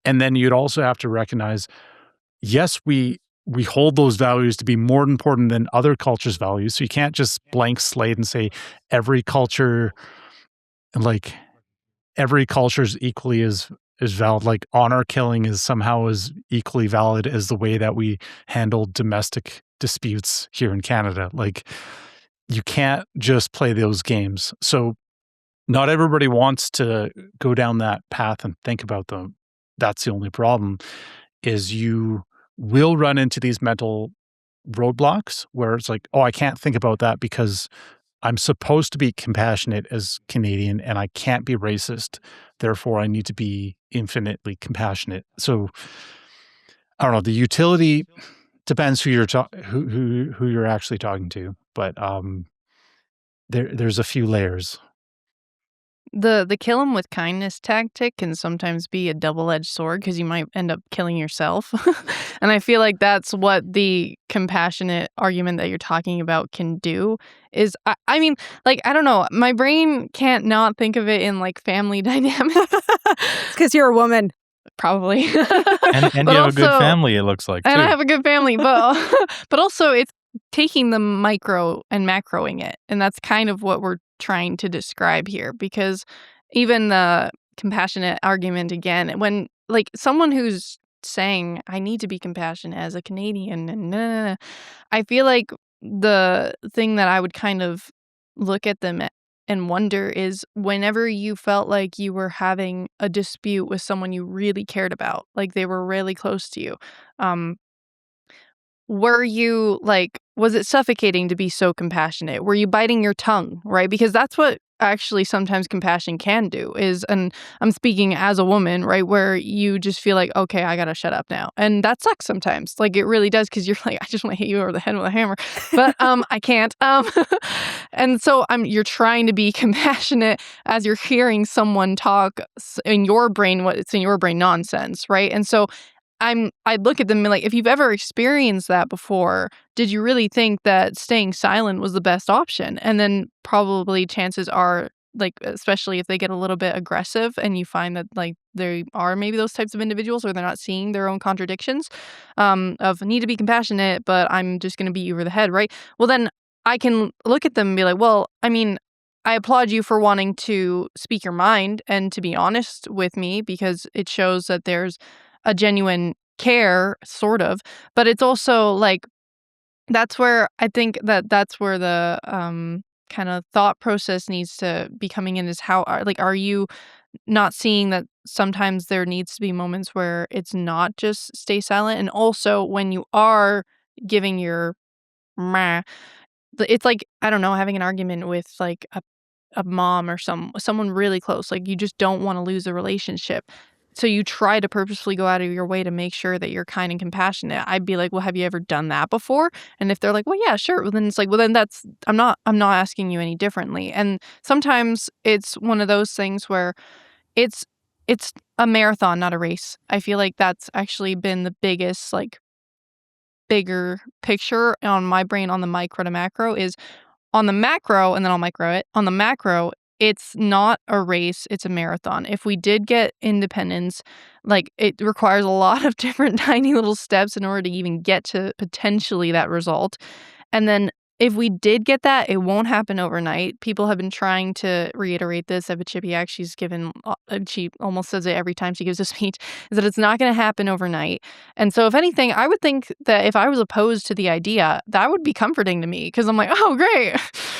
And then you'd also have to recognize, yes, we hold those values to be more important than other cultures' values. So you can't just blank slate and say every culture, like every culture is equally as valid. Like honor killing is somehow as equally valid as the way that we handle domestic disputes here in Canada. Like you can't just play those games. So not everybody wants to go down that path and think about them. That's the only problem, is you will run into these mental roadblocks where it's like, oh, I can't think about that because I'm supposed to be compassionate as Canadian and I can't be racist. Therefore, I need to be infinitely compassionate. So I don't know. The utility depends who you're who you're actually talking to, but there's a few layers. The kill 'em with kindness tactic can sometimes be a double-edged sword because you might end up killing yourself. And I feel like that's what the compassionate argument that you're talking about can do is I mean, like, I don't know, my brain can't not think of it in, like, family dynamics. It's 'cause you're a woman. Probably. And But you have a good also family, it looks like, too. and I have a good family, but but also it's taking the micro and macroing it, and that's kind of what we're trying to describe here, because even the compassionate argument again, when like someone who's saying, "I need to be compassionate as a Canadian," and nah, nah, nah, I feel like the thing that I would kind of look at them and wonder is whenever you felt like you were having a dispute with someone you really cared about, like they were really close to you, um, were you like, was it suffocating to be so compassionate? Were you biting your tongue, right? Because that's what actually sometimes compassion can do is, and I'm speaking as a woman, right? Where you just feel like, okay, I gotta shut up now. And that sucks sometimes. Like it really does, because you're like, I just want to hit you over the head with a hammer. But I can't. And so you're trying to be compassionate as you're hearing someone talk in your brain, what's in your brain nonsense, right? And so I'd look at them and be like, if you've ever experienced that before, did you really think that staying silent was the best option? And then probably chances are, like, especially if they get a little bit aggressive and you find that like they are maybe those types of individuals or they're not seeing their own contradictions, of need to be compassionate, but I'm just going to beat you over the head, right? Well, then I can look at them and be like, well, I mean, I applaud you for wanting to speak your mind and to be honest with me, because it shows that there's a genuine care, sort of, but it's also like that's where I think that's where the kind of thought process needs to be coming in, is how are you not seeing that sometimes there needs to be moments where it's not just stay silent, and also when you are giving your meh, it's like, I don't know, having an argument with like a mom or someone really close, like you just don't want to lose a relationship. so you try to purposefully go out of your way to make sure that you're kind and compassionate. I'd be like, well, have you ever done that before? And if they're like, well, yeah, sure. Well, then it's like, well, then I'm not asking you any differently. And sometimes it's one of those things where it's a marathon, not a race. I feel like that's actually been the biggest, like, bigger picture on my brain on the micro to macro is on the macro, and then I'll micro it. On the macro, it's not a race, it's a marathon. If we did get independence, like, it requires a lot of different tiny little steps in order to even get to potentially that result. And then if we did get that, it won't happen overnight. People have been trying to reiterate this. Eva Chipiak, she almost says it every time she gives a speech, is that it's not going to happen overnight. And so if anything, I would think that if I was opposed to the idea, that would be comforting to me because I'm like, oh, great.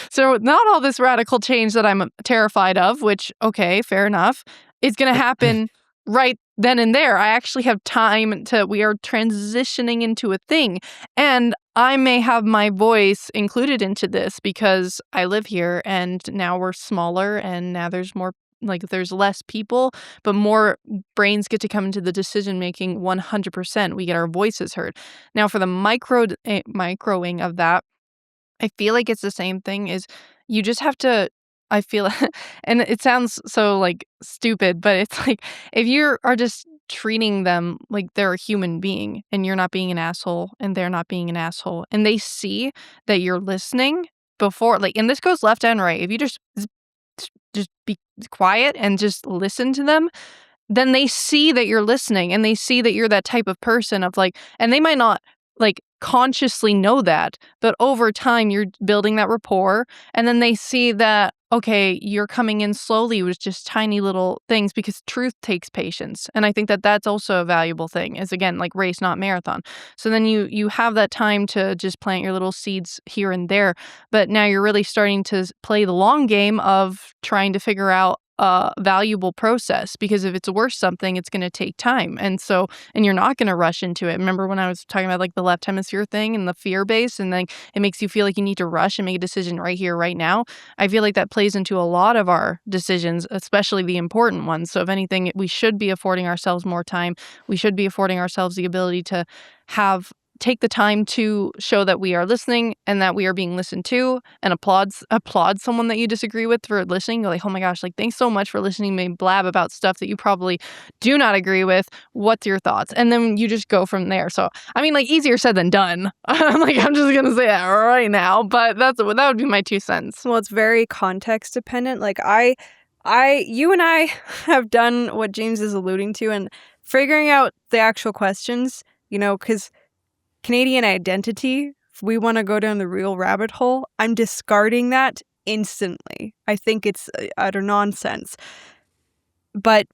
So not all this radical change that I'm terrified of, which, okay, fair enough, is going to happen right then and there. I actually have time we are transitioning into a thing. And I may have my voice included into this because I live here and now we're smaller and now there's more, like, there's less people, but more brains get to come into the decision making 100%. We get our voices heard. Now for the microing of that, I feel like it's the same thing is you just have to, I feel, and it sounds so, like, stupid, but it's like if you are just treating them like they're a human being and you're not being an asshole and they're not being an asshole and they see that you're listening before, like, and this goes left and right. If you just be quiet and just listen to them, then they see that you're listening and they see that you're that type of person of, like, and they might not, like, consciously know that, but over time you're building that rapport and then they see that, okay, you're coming in slowly with just tiny little things because truth takes patience. And I think that that's also a valuable thing is, again, like, race, not marathon. So then you have that time to just plant your little seeds here and there, but now you're really starting to play the long game of trying to figure out a valuable process, because if it's worth something, it's going to take time. And you're not going to rush into it. Remember when I was talking about, like, the left hemisphere thing and the fear base, and then it makes you feel like you need to rush and make a decision right here, right now. I feel like that plays into a lot of our decisions, especially the important ones. So if anything, we should be affording ourselves more time. We should be affording ourselves the ability to take the time to show that we are listening and that we are being listened to, and applaud someone that you disagree with for listening. You're like, oh my gosh, like, thanks so much for listening to me blab about stuff that you probably do not agree with. What's your thoughts? And then you just go from there. So, I mean, like, easier said than done. I'm just going to say that right now, but that would be my 2 cents. Well, it's very context dependent. Like, you and I have done what James is alluding to and figuring out the actual questions, because Canadian identity, if we want to go down the real rabbit hole, I'm discarding that instantly. I think it's utter nonsense. But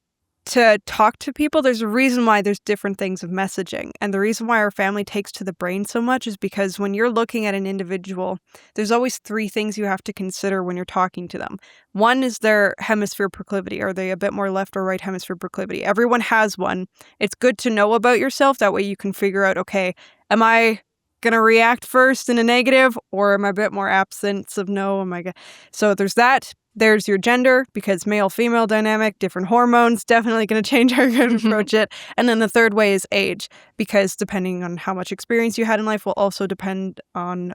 to talk to people, there's a reason why there's different things of messaging. And the reason why our family takes to the brain so much is because when you're looking at an individual, there's always 3 things you have to consider when you're talking to them. One is their hemisphere proclivity. Are they a bit more left or right hemisphere proclivity? Everyone has one. It's good to know about yourself. That way you can figure out, okay, am I going to react first in a negative, or am I a bit more absence of no? So there's that. There's your gender, because male-female dynamic, different hormones, definitely going to change how you're going to approach it. And then the third way is age, because depending on how much experience you had in life will also depend on,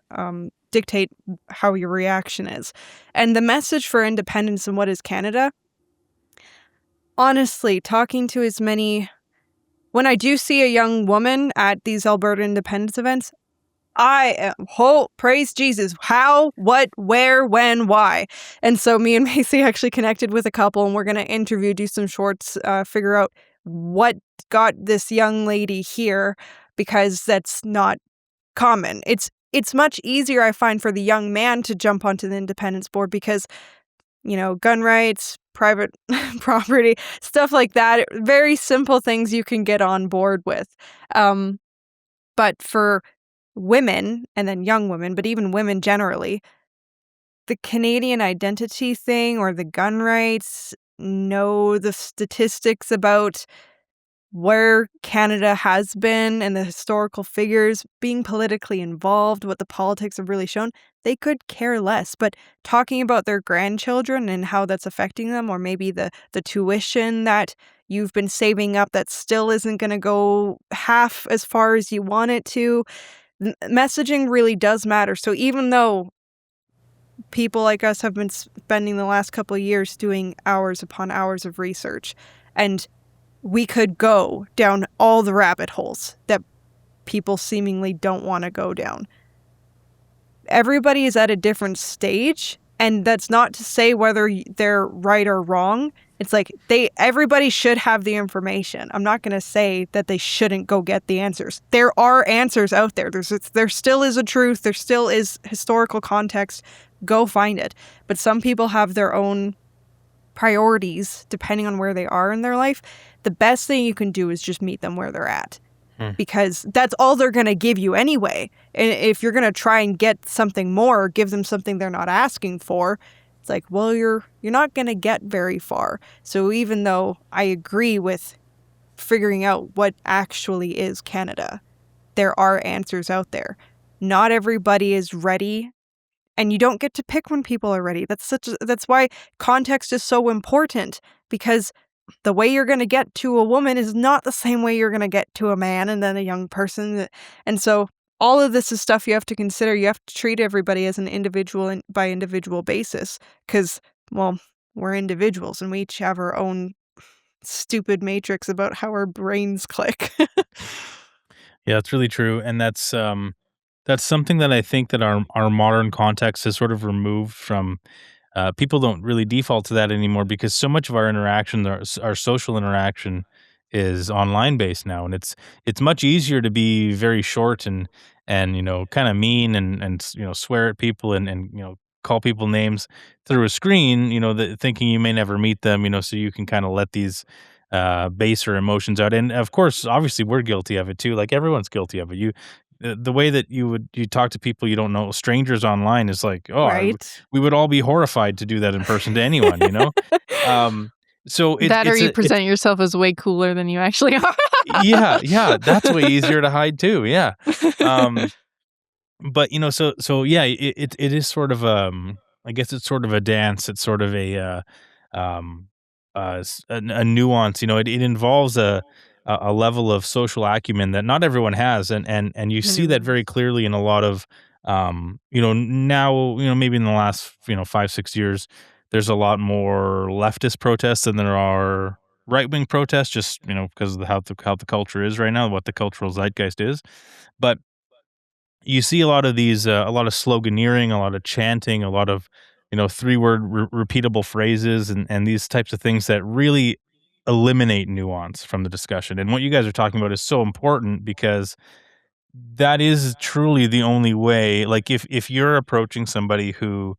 dictate how your reaction is. And the message for independence and what is Canada, honestly, talking to as many, when I do see a young woman at these Alberta independence events, praise Jesus. How, what, where, when, why. And so me and MayCee actually connected with a couple, and we're going to interview, do some shorts, figure out what got this young lady here, because that's not common. It's much easier, I find, for the young man to jump onto the independence board because, gun rights, private property, stuff like that, very simple things you can get on board with. But for women, and then young women, but even women generally, the Canadian identity thing or the gun rights, know the statistics about where Canada has been and the historical figures, being politically involved, what the politics have really shown, they could care less. But talking about their grandchildren and how that's affecting them, or maybe the tuition that you've been saving up that still isn't going to go half as far as you want it to. Messaging really does matter. So even though people like us have been spending the last couple of years doing hours upon hours of research, and we could go down all the rabbit holes that people seemingly don't want to go down. Everybody is at a different stage, and that's not to say whether they're right or wrong. It's like everybody should have the information. I'm not going to say that they shouldn't go get the answers. There are answers out there. There still is a truth. There still is historical context. Go find it. But some people have their own priorities depending on where they are in their life. The best thing you can do is just meet them where they're at. Because that's all they're going to give you anyway. And if you're going to try and get something more, or give them something they're not asking for, it's like, well, you're not going to get very far. So even though I agree with figuring out what actually is Canada, there are answers out there. Not everybody is ready, and you don't get to pick when people are ready. That's why context is so important, because the way you're going to get to a woman is not the same way you're going to get to a man and then a young person. And so all of this is stuff you have to consider. You have to treat everybody as an individual by individual basis, because, well, we're individuals and we each have our own stupid matrix about how our brains click. Yeah, it's really true. And that's something that I think that our modern context has sort of removed from. People don't really default to that anymore because so much of our interaction, our social interaction, is online based now, and it's much easier to be very short and kind of mean and swear at people and call people names through a screen, thinking you may never meet them, so you can kind of let these baser emotions out. And of course, obviously, we're guilty of it too. Like everyone's guilty of it. The way that you talk to people you don't know, strangers online, is like, Right. we would all be horrified to do that in person to anyone, So That or you present yourself as way cooler than you actually are. yeah, that's way easier to hide too. Yeah. But so yeah, it is sort of I guess it's sort of a dance. It's sort of um a nuance. It involves a level of social acumen that not everyone has, and you see that very clearly in a lot of now maybe in the last 5-6 years, there's a lot more leftist protests than there are right-wing protests, just because of how the culture is right now, what the cultural zeitgeist is. But you see a lot of these, a lot of sloganeering, a lot of chanting, a lot of, three-word repeatable phrases and these types of things that really eliminate nuance from the discussion. And what you guys are talking about is so important because that is truly the only way. Like if you're approaching somebody who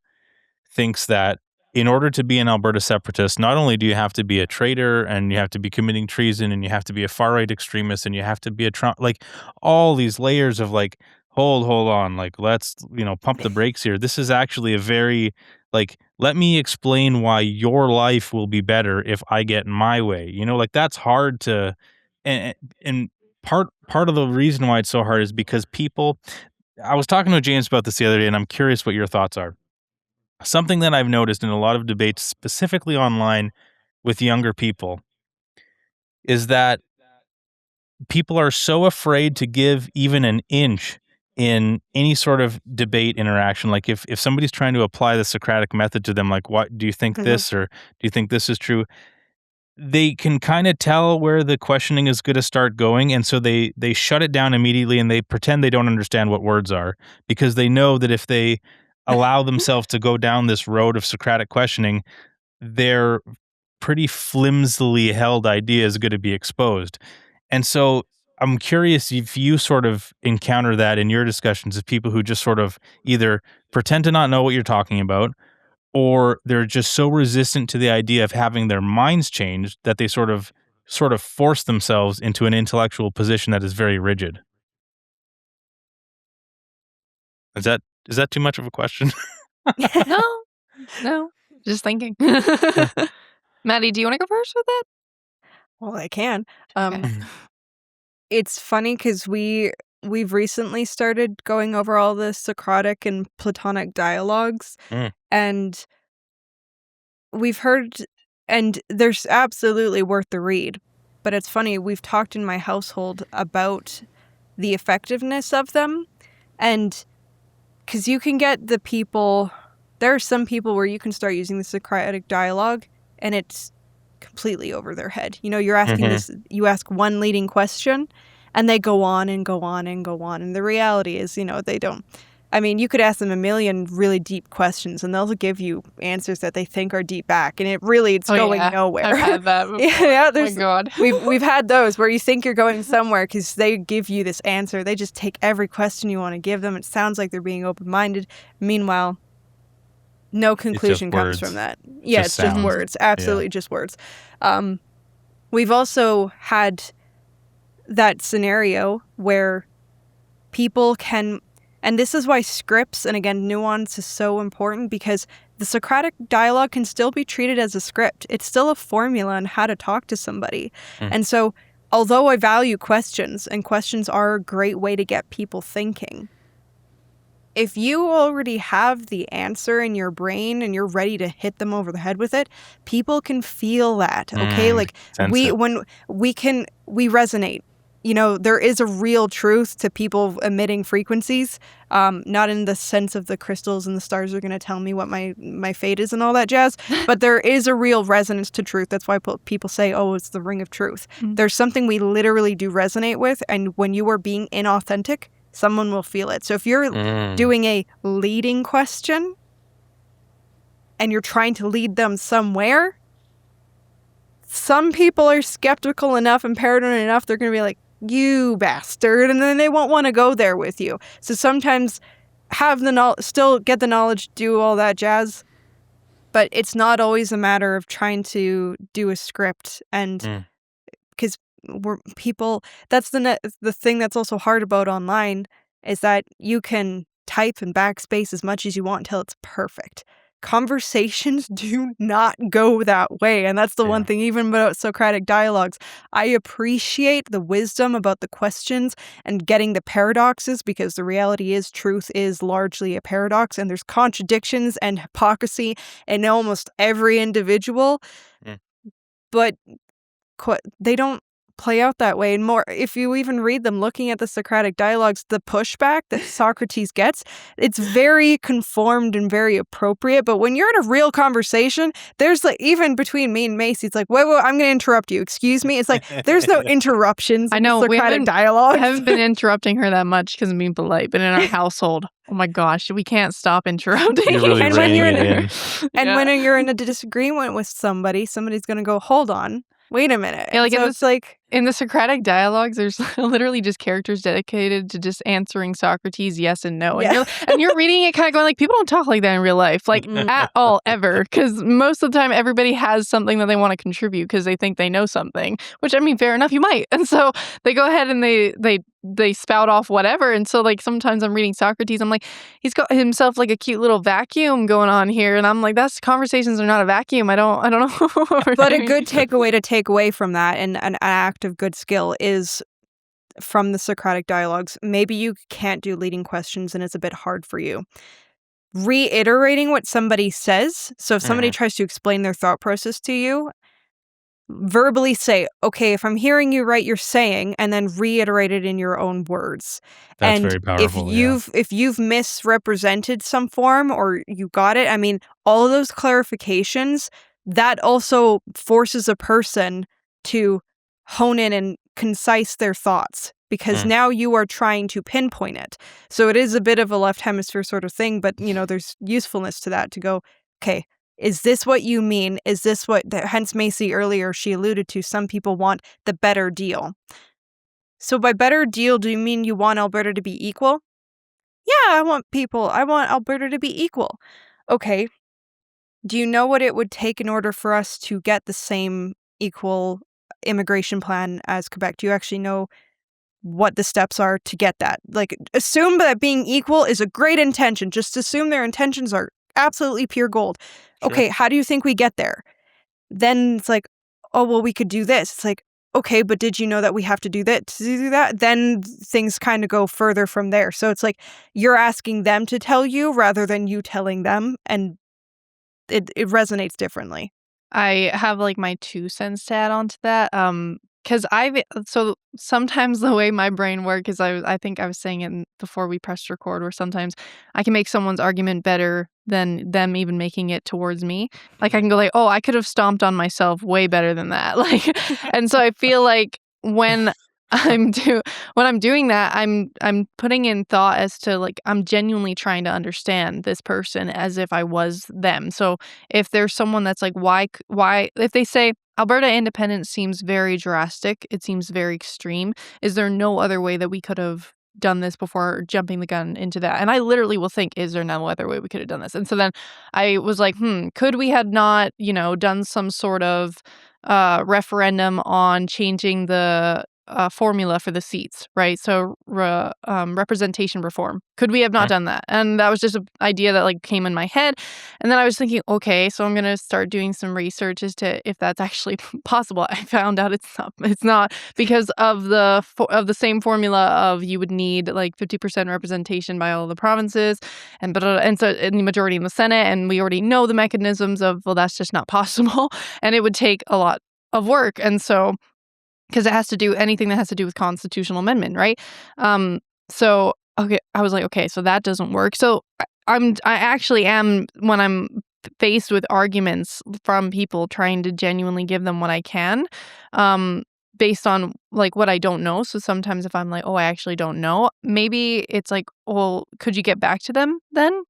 thinks that in order to be an Alberta separatist, not only do you have to be a traitor and you have to be committing treason and you have to be a far right extremist and you have to be a Trump, like all these layers of like, hold on, like let's pump the brakes here. This is actually a very like, let me explain why your life will be better if I get my way. Like that's hard to, and part of the reason why it's so hard is because people. I was talking to James about this the other day, and I'm curious what your thoughts are. Something that I've noticed in a lot of debates, specifically online with younger people, is that people are so afraid to give even an inch in any sort of debate interaction. Like if somebody's trying to apply the Socratic method to them, like, what do you think this, or do you think this is true? They can kind of tell where the questioning is going to start going, and so they shut it down immediately and they pretend they don't understand what words are, because they know that if they allow themselves to go down this road of Socratic questioning, their pretty flimsily held idea is going to be exposed. And so I'm curious if you sort of encounter that in your discussions of people who just sort of either pretend to not know what you're talking about, or they're just so resistant to the idea of having their minds changed that they sort of force themselves into an intellectual position that is very rigid. Is that too much of a question? No, just thinking. Maddie, do you want to go first with that? Well, I can. It's funny because we've recently started going over all the Socratic and Platonic dialogues, and we've heard And they're absolutely worth the read. But it's funny, we've talked in my household about the effectiveness of them. And because you can get the people, there are some people where you can start using the Socratic dialogue and it's completely over their head. You know, you're asking this, you ask one leading question and they go on and go on and go on. And the reality is, you know, they don't. I mean, you could ask them a million really deep questions and they'll give you answers that they think are deep back. And it's going nowhere. I've had that before. Yeah, oh my God. we've had those where you think you're going somewhere because they give you this answer. They just take every question you want to give them. It sounds like they're being open-minded. Meanwhile, no conclusion comes from that. Yeah, it's just words. Absolutely just words. We've also had that scenario where people can... And this is why scripts, and again, nuance is so important because the Socratic dialogue can still be treated as a script. It's still a formula on how to talk to somebody. And so, although I value questions, and questions are a great way to get people thinking, if you already have the answer in your brain and you're ready to hit them over the head with it, people can feel that, okay? Like, we resonate. You know, there is a real truth to people emitting frequencies, not in the sense of the crystals and the stars are going to tell me what my fate is and all that jazz, but there is a real resonance to truth. That's why people say, oh, it's the ring of truth. There's something we literally do resonate with, and when you are being inauthentic, someone will feel it. So if you're doing a leading question and you're trying to lead them somewhere, some people are skeptical enough and paranoid enough, they're going to be like, you bastard, and then they won't want to go there with you. So sometimes have the still get the knowledge, do all that jazz, but it's not always a matter of trying to do a script. And because that's the thing that's also hard about online is that you can type and backspace as much as you want until it's perfect. Conversations do not go that way. And that's the one thing, even about Socratic dialogues. I appreciate the wisdom about the questions and getting the paradoxes, because the reality is truth is largely a paradox and there's contradictions and hypocrisy in almost every individual. But they don't play out that way. And more, if you even read them, looking at the Socratic dialogues, the pushback that Socrates gets, it's very conformed and very appropriate. But when you're in a real conversation, there's like, even between me and MayCee, it's like, wait, I'm going to interrupt you. Excuse me. It's like, there's no interruptions. I know. Socratic dialogue. I haven't been interrupting her that much because I'm being polite, but in our household, oh my gosh, we can't stop interrupting. You're really and when you're in a disagreement with somebody's going to go, hold on. Wait a minute. Yeah, like so it's like in the Socratic dialogues, there's literally just characters dedicated to just answering Socrates yes and no. And you're reading it kind of going like, people don't talk like that in real life, like at all, ever. Because most of the time, everybody has something that they want to contribute because they think they know something, which, I mean, fair enough, you might. And so they go ahead and they spout off whatever. And so like sometimes I'm reading Socrates, I'm like, he's got himself like a cute little vacuum going on here. And I'm like, conversations are not a vacuum. I don't know what we're But doing. a good takeaway to take away from that, and an act of good skill, is from the Socratic dialogues. Maybe you can't do leading questions and it's a bit hard for you. Reiterating what somebody says. So if somebody tries to explain their thought process to you, verbally say, okay, if I'm hearing you right, you're saying, and then reiterate it in your own words. That's very powerful. If you've misrepresented some form or you got it, I mean, all of those clarifications, that also forces a person to hone in and concise their thoughts, because now you are trying to pinpoint it. So it is a bit of a left hemisphere sort of thing, but you know, there's usefulness to that, to go, okay, is this what you mean? Is this what, hence MayCee earlier, she alluded to, some people want the better deal. So by better deal, do you mean you want Alberta to be equal? Yeah, I want Alberta to be equal. Okay. Do you know what it would take in order for us to get the same equal immigration plan as Quebec? Do you actually know what the steps are to get that? Like, assume that being equal is a great intention. Just assume their intentions are absolutely pure gold. Sure. Okay, how do you think we get there? Then it's like, oh, well, we could do this. It's like, okay, but did you know that we have to do that to do that? Then things kind of go further from there. So it's like you're asking them to tell you rather than you telling them, and it resonates differently. I have like my 2 cents to add on to that. Because so sometimes the way my brain works is I think I was saying it before we pressed record, where sometimes I can make someone's argument better than them even making it towards me. Like I can go like, oh, I could have stomped on myself way better than that. Like, and so I feel like when when I'm doing that, I'm putting in thought as to like I'm genuinely trying to understand this person as if I was them. So if there's someone that's like, why, if they say Alberta independence seems very drastic, it seems very extreme. Is there no other way that we could have done this before jumping the gun into that? And I literally will think, is there no other way we could have done this? And so then I was like, could we had not, done some sort of referendum on changing the formula for the seats, right? So representation reform. Could we have not done that? And that was just an idea that like came in my head. And then I was thinking, okay, so I'm going to start doing some research as to if that's actually possible. I found out it's not. It's not, because of the same formula of you would need like 50% representation by all the provinces and so in the majority in the Senate, and we already know the mechanisms of, well, that's just not possible, and it would take a lot of work. And so because it has to do anything that has to do with constitutional amendment, right? So okay, I was like, okay, so that doesn't work. So I actually am, when I'm faced with arguments from people, trying to genuinely give them what I can, based on like what I don't know. So sometimes if I'm like, oh, I actually don't know, maybe it's like, well, could you get back to them then?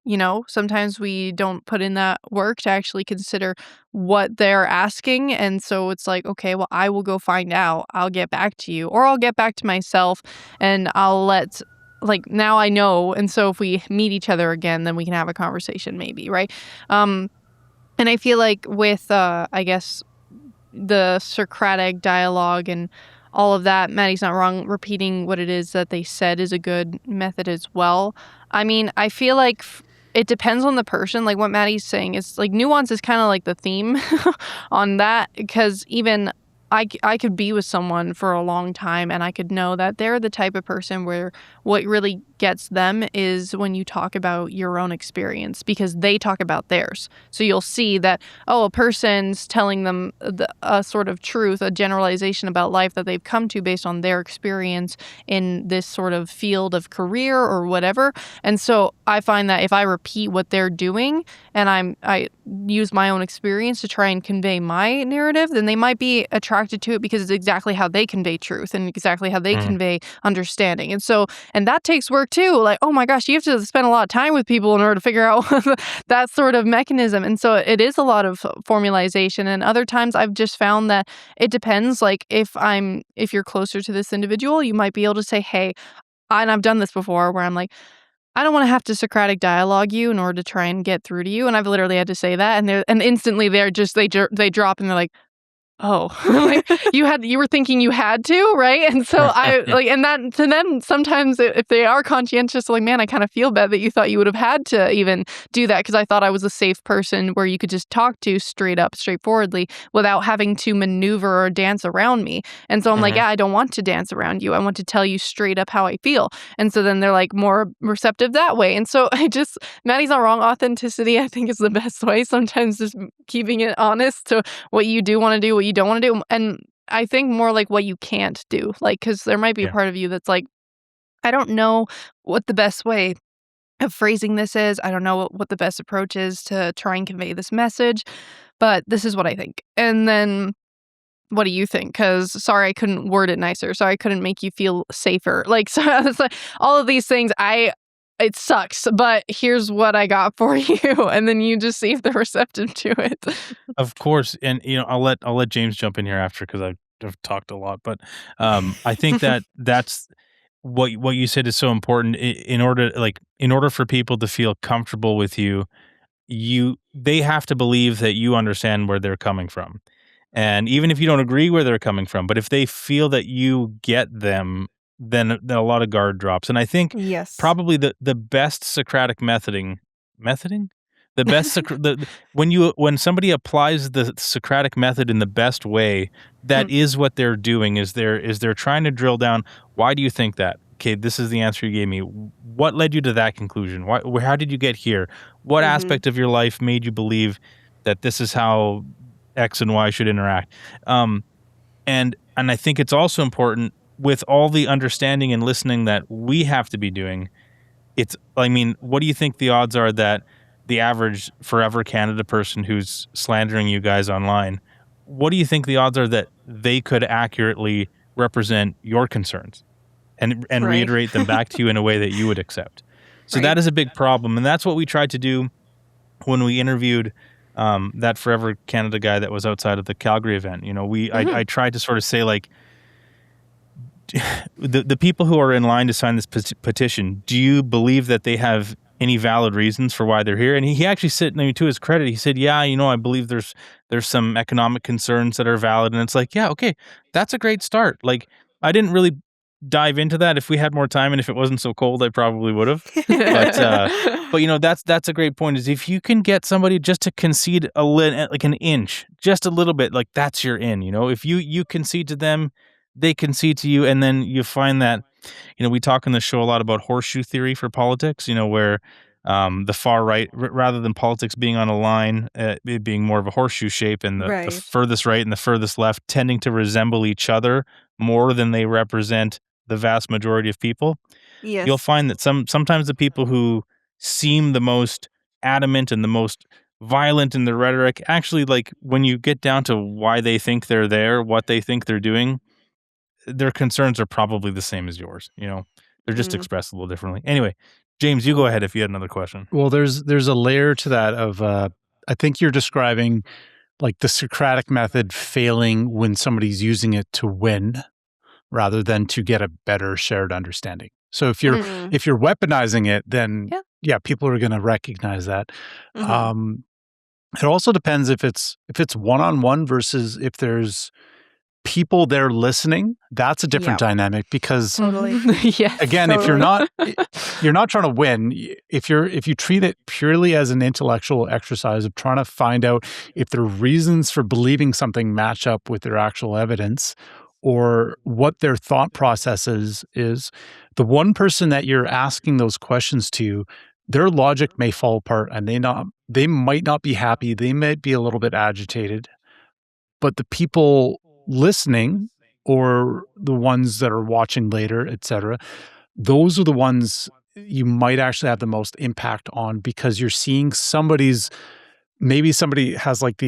Sometimes we don't put in that work to actually consider what they're asking. And so it's like, okay, well, I will go find out. I'll get back to you, or I'll get back to myself, and I'll let, like, now I know. And so if we meet each other again, then we can have a conversation maybe, right? And I feel like with, I guess, the Socratic dialogue and all of that, Maddie's not wrong. Repeating what it is that they said is a good method as well. I mean, I feel like it depends on the person. Like what Maddie's saying is like nuance is kind of like the theme on that, because even I could be with someone for a long time and I could know that they're the type of person where what really gets them is when you talk about your own experience, because they talk about theirs. So you'll see that, oh, a person's telling them a sort of truth, a generalization about life that they've come to based on their experience in this sort of field of career or whatever. And so I find that if I repeat what they're doing and I use my own experience to try and convey my narrative, then they might be attracted to it because it's exactly how they convey truth and exactly how they convey understanding. And that takes work too. Like, oh my gosh, you have to spend a lot of time with people in order to figure out that sort of mechanism. And so it is a lot of formalization. And other times I've just found that it depends. Like if you're closer to this individual, you might be able to say, hey, and I've done this before where I'm like, I don't want to have to Socratic dialogue you in order to try and get through to you. And I've literally had to say that. And instantly they drop and they're like, oh, like you were thinking you had to, right? And so I like, and that to them, sometimes if they are conscientious, like, man, I kind of feel bad that you thought you would have had to even do that, because I thought I was a safe person where you could just talk to straight up, straightforwardly without having to maneuver or dance around me. And so I'm like, yeah, I don't want to dance around you. I want to tell you straight up how I feel. And so then they're like more receptive that way. And so Maddie's not wrong. Authenticity, I think, is the best way. Sometimes just keeping it honest to what you do want to do, what you don't want to do, and I think more like what you can't do, like, because there might be a part of you that's like, I don't know what the best way of phrasing this is. I don't know what the best approach is to try and convey this message, but this is what I think. And then what do you think? Because sorry, I couldn't word it nicer. Sorry, I couldn't make you feel safer. Like, so it's like all of these things. It sucks, but here's what I got for you, and then you just see if they're receptive to it. Of course, and I'll let James jump in here after, because I've talked a lot, but I think that's what you said is so important. In order for people to feel comfortable with you, they have to believe that you understand where they're coming from, and even if you don't agree where they're coming from, but if they feel that you get them, then a lot of guard drops. And I think probably the best Socratic methoding, the best when somebody applies the Socratic method in the best way, that is what they're doing. Is they're trying to drill down. Why do you think that? Okay, this is the answer you gave me. What led you to that conclusion? How did you get here? What aspect of your life made you believe that this is how X and Y should interact. And I think it's also important with all the understanding and listening that we have to be doing. What do you think the odds are that the average Forever Canada person who's slandering you guys online, what do you think the odds are that they could accurately represent your concerns and Right. reiterate them back to you in a way that you would accept? So Right. that is a big problem. And that's what we tried to do when we interviewed that Forever Canada guy that was outside of the Calgary event. I tried to sort of say, like, the people who are in line to sign this petition, do you believe that they have any valid reasons for why they're here? And he actually said, to his credit, he said, yeah, I believe there's some economic concerns that are valid. And it's like, yeah, okay, that's a great start. Like, I didn't really dive into that. If we had more time and if it wasn't so cold, I probably would have. But that's a great point, is if you can get somebody just to concede like an inch, just a little bit, like, that's your in. If you concede to them, they concede to you, and then you find that, we talk in the show a lot about horseshoe theory for politics, where the far right, rather than politics being on a line, it being more of a horseshoe shape, and the Right. furthest right and the furthest left tending to resemble each other more than they represent the vast majority of people. Yes. You'll find that sometimes the people who seem the most adamant and the most violent in their rhetoric, actually, like, when you get down to why they think they're there, what they think they're doing, their concerns are probably the same as yours. They're just expressed a little differently. Anyway, James, you go ahead if you had another question. Well, there's a layer to that of I think you're describing like the Socratic method failing when somebody's using it to win rather than to get a better shared understanding. So if you're weaponizing it, then yeah, people are going to recognize that. It also depends if it's one-on-one versus if there's people there listening. That's a different dynamic, because Yes, again, if you're not trying to win, if you treat it purely as an intellectual exercise of trying to find out if their reasons for believing something match up with their actual evidence or what their thought process is, the one person that you're asking those questions to, their logic may fall apart, and they might not be happy. They might be a little bit agitated, but the people listening, or the ones that are watching later, etc., those are the ones you might actually have the most impact on, because you're seeing maybe somebody has like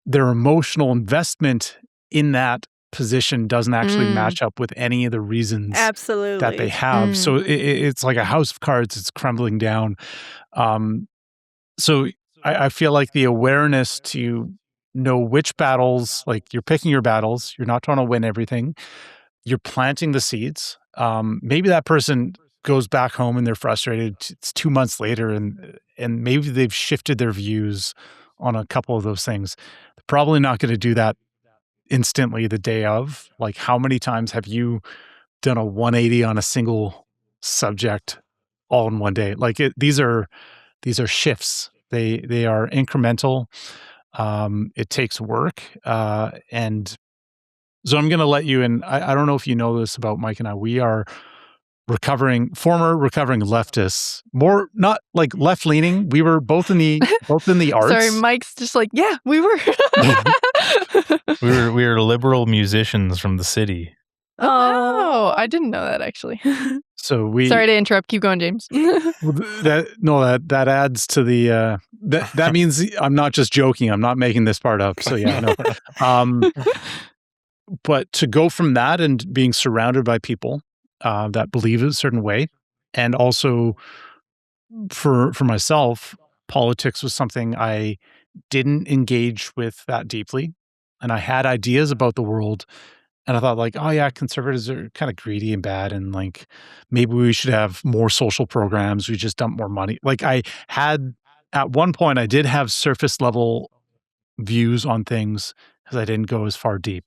their emotional investment in that position doesn't actually match up with any of the reasons that they have. So it's like a house of cards, it's crumbling down. So I feel like the awareness to know which battles, like, you're picking your battles, you're not trying to win everything, you're planting the seeds. Maybe that person goes back home and they're frustrated. It's 2 months later, and maybe they've shifted their views on a couple of those things. They're probably not going to do that instantly the day of. Like, how many times have you done a 180 on a single subject all in one day? Like, these are shifts. They are incremental. It takes work. And so I'm going to let you in. I don't know if you know this about Mike and I. We are former recovering leftists, more not like left leaning. We were both in the arts. Sorry, Mike's just like, yeah, we were. we were liberal musicians from the city. Oh, I didn't know that, actually. So sorry to interrupt. Keep going, James. that adds to the that means I'm not just joking. I'm not making this part up. So yeah, no. But to go from that and being surrounded by people that believe a certain way, and also for myself, politics was something I didn't engage with that deeply, and I had ideas about the world. And I thought, like, oh yeah, conservatives are kind of greedy and bad, and like, maybe we should have more social programs. We just dump more money. Like, at one point, I did have surface level views on things because I didn't go as far deep.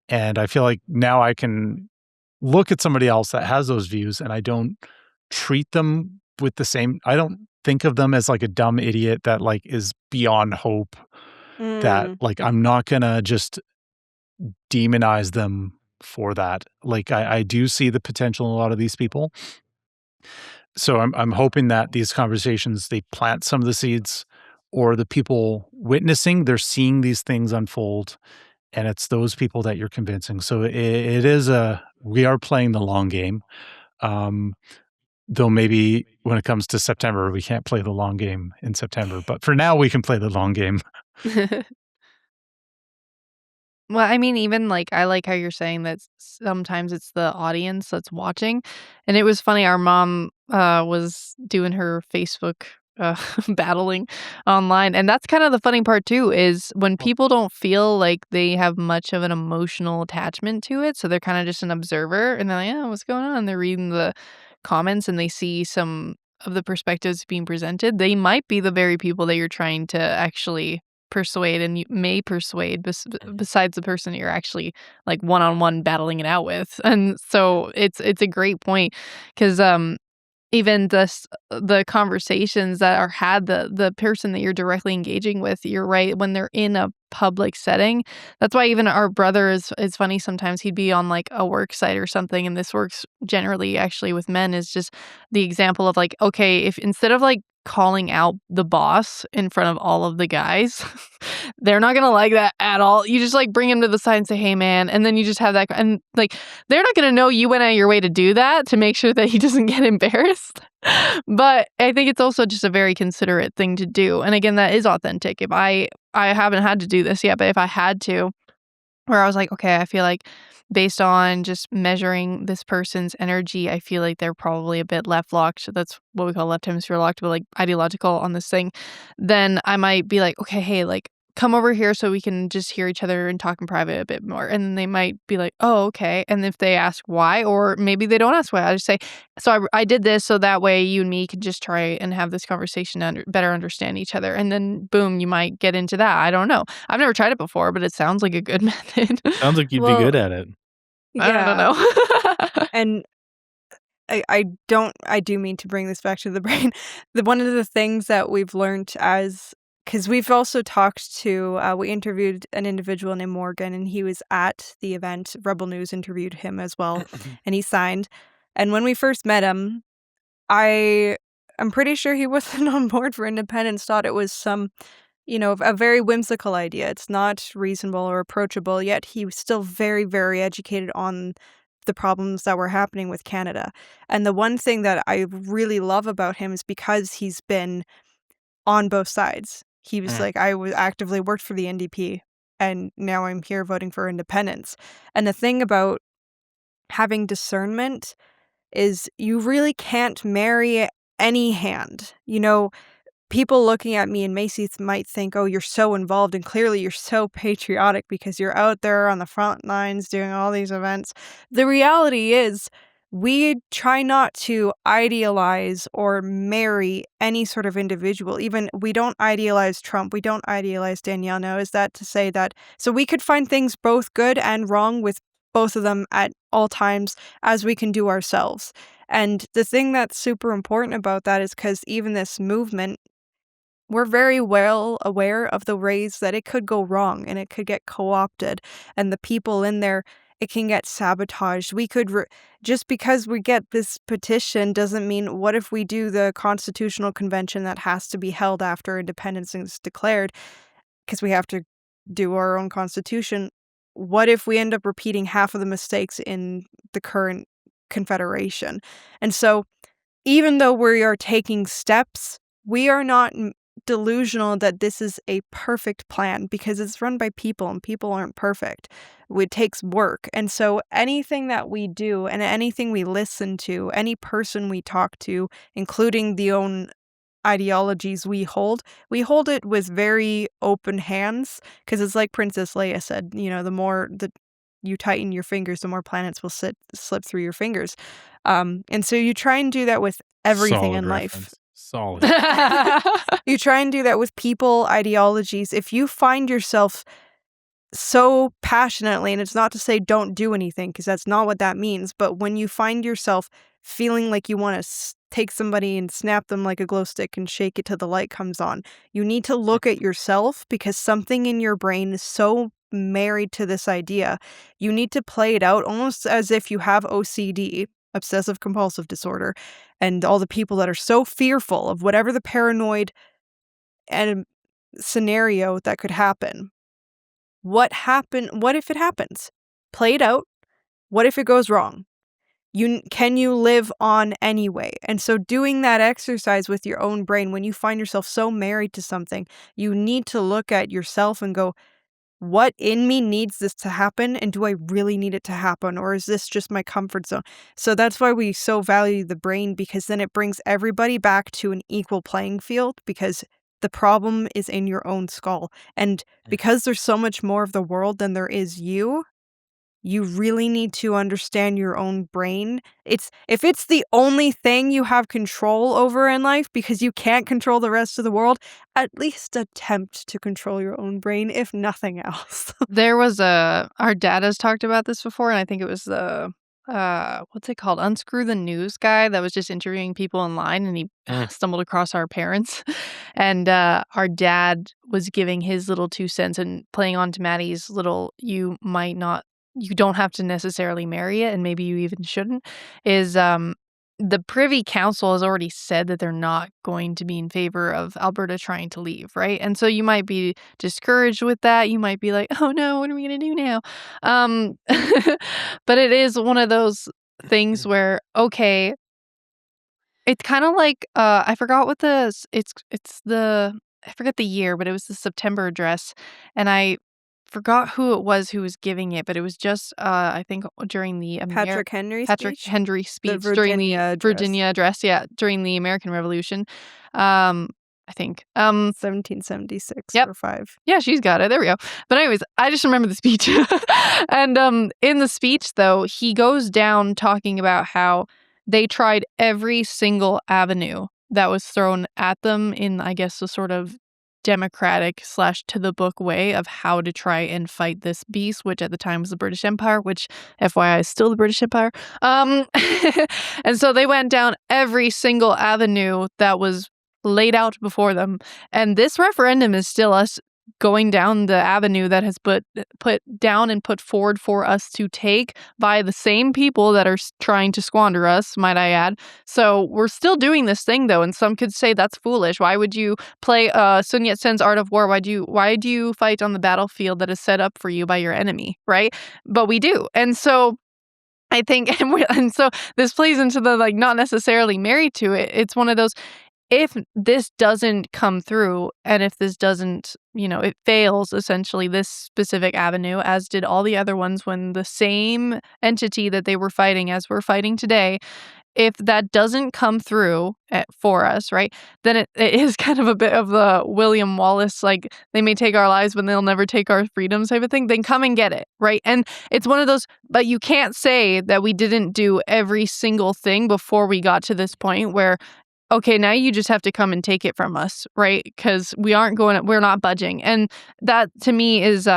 And I feel like now I can look at somebody else that has those views, and I don't treat them with the same. I don't think of them as like a dumb idiot that like is beyond hope. That like, I'm not gonna just demonize them for that. Like, I do see the potential in a lot of these people. So I'm hoping that these conversations, they plant some of the seeds, or the people witnessing, they're seeing these things unfold, and it's those people that you're convincing. So it is we are playing the long game. Though maybe when it comes to September, we can't play the long game in September. But for now, we can play the long game. Well, I mean, even like I like how you're saying that sometimes it's the audience that's watching. And it was funny, our mom was doing her Facebook battling online. And that's kind of the funny part too, is when people don't feel like they have much of an emotional attachment to it. So they're kind of just an observer and they're like, yeah, what's going on? They're reading the comments and they see some of the perspectives being presented. They might be the very people that you're trying to actually persuade, and you may persuade besides the person you're actually like one-on-one battling it out with. And so it's a great point, because even the conversations that are had, the person that you're directly engaging with, you're right, when they're in a public setting. That's why even our brother is funny, sometimes he'd be on like a work site or something, and this works generally actually with men, is just the example of like, okay, if instead of like calling out the boss in front of all of the guys, they're not gonna like that at all. You just like bring him to the side and say, hey man, and then you just have that, and like they're not gonna know you went out of your way to do that to make sure that he doesn't get embarrassed. But I think it's also just a very considerate thing to do. And again, that is authentic. If I haven't had to do this yet, but if I had to, where I was like, okay, I feel like based on just measuring this person's energy, I feel like they're probably a bit left locked. So that's what we call left hemisphere locked, but like ideological on this thing. Then I might be like, okay, hey, like come over here so we can just hear each other and talk in private a bit more. And then they might be like, oh, okay. And if they ask why, or maybe they don't ask why, I just say, so I did this so that way you and me could just try and have this conversation to better understand each other. And then boom, you might get into that. I don't know. I've never tried it before, but it sounds like a good method. Sounds like you'd be good at it. I don't know. And I do mean to bring this back to the brain. One of the things that we've learned because we've also talked to, we interviewed an individual named Morgan, and he was at the event. Rebel News interviewed him as well, and he signed. And when we first met him, I'm pretty sure he wasn't on board for independence, thought it was some, a very whimsical idea. It's not reasonable or approachable, yet he was still very, very educated on the problems that were happening with Canada. And the one thing that I really love about him is because he's been on both sides. He was like, I was actively worked for the NDP, and now I'm here voting for independence. And the thing about having discernment is you really can't marry any hand. People looking at me and MayCee might think, oh, you're so involved, and clearly you're so patriotic because you're out there on the front lines doing all these events. The reality is, we try not to idealize or marry any sort of individual. Even we don't idealize Trump. We don't idealize Danielle. Now, is that to say that, so we could find things both good and wrong with both of them at all times, as we can do ourselves. And the thing that's super important about that is because even this movement, we're very well aware of the ways that it could go wrong and it could get co-opted, and the people in there, it can get sabotaged. We could, just because we get this petition doesn't mean, what if we do the constitutional convention that has to be held after independence is declared, because we have to do our own constitution? What if we end up repeating half of the mistakes in the current confederation? And so even though we are taking steps, we are not delusional that this is a perfect plan, because it's run by people and people aren't perfect. It takes work. And so anything that we do and anything we listen to, any person we talk to, including the own ideologies we hold it with very open hands, because it's like Princess Leia said, the more that you tighten your fingers, the more planets will slip through your fingers. And so you try and do that with everything in life. Solid. You try and do that with people, ideologies. If you find yourself so passionately, and it's not to say don't do anything, because that's not what that means, but when you find yourself feeling like you want to take somebody and snap them like a glow stick and shake it till the light comes on, you need to look at yourself, because something in your brain is so married to this idea. You need to play it out almost as if you have OCD, obsessive compulsive disorder, and all the people that are so fearful of whatever the paranoid and scenario that could happen. What if it happens? Play it out. What if it goes wrong? Can you live on anyway? And so doing that exercise with your own brain, when you find yourself so married to something, you need to look at yourself and go, what in me needs this to happen? And do I really need it to happen? Or is this just my comfort zone? So that's why we so value the brain, because then it brings everybody back to an equal playing field, because the problem is in your own skull. And because there's so much more of the world than there is you really need to understand your own brain. If it's the only thing you have control over in life because you can't control the rest of the world, at least attempt to control your own brain, if nothing else. There was our dad has talked about this before, and I think it was the what's it called? Unscrew the News guy that was just interviewing people online, and he stumbled across our parents. And our dad was giving his little 2 cents and playing on to Maddie's little, you don't have to necessarily marry it, and maybe you even shouldn't, is the Privy Council has already said that they're not going to be in favor of Alberta trying to leave, right? And so you might be discouraged with that. You might be like, oh no, what are we going to do now? But it is one of those things where, okay, it's kind of like, I forgot what I forget the year, but it was the September address, and I forgot who it was who was giving it, but it was just, I think during the Patrick Henry Patrick speech? Henry The speech during the Virginia address. Virginia address, yeah, during the American Revolution. I think. 1776 Yep. or 5. Yeah, she's got it. There we go. But anyways, I just remember the speech. And in the speech, though, he goes down talking about how they tried every single avenue that was thrown at them in, I guess, the sort of democratic / to the book way of how to try and fight this beast, which at the time was the British Empire, which FYI is still the British Empire. And so they went down every single avenue that was laid out before them. And this referendum is still us going down the avenue that has put down and put forward for us to take by the same people that are trying to squander us, might I add. So we're still doing this thing, though, and some could say that's foolish. Why would you play Sun Yat-sen's Art of War? Why do you fight on the battlefield that is set up for you by your enemy, right? But we do. And so I think, and so this plays into the, like, not necessarily married to it. It's one of those, if this doesn't come through, and if this doesn't, it fails, essentially, this specific avenue, as did all the other ones when the same entity that they were fighting as we're fighting today, if that doesn't come through for us, right, then it is kind of a bit of the William Wallace, like, they may take our lives, but they'll never take our freedoms type of thing. Then come and get it, right? And it's one of those, but you can't say that we didn't do every single thing before we got to this point where, okay, now you just have to come and take it from us, right? Because we're not budging. And that, to me, is,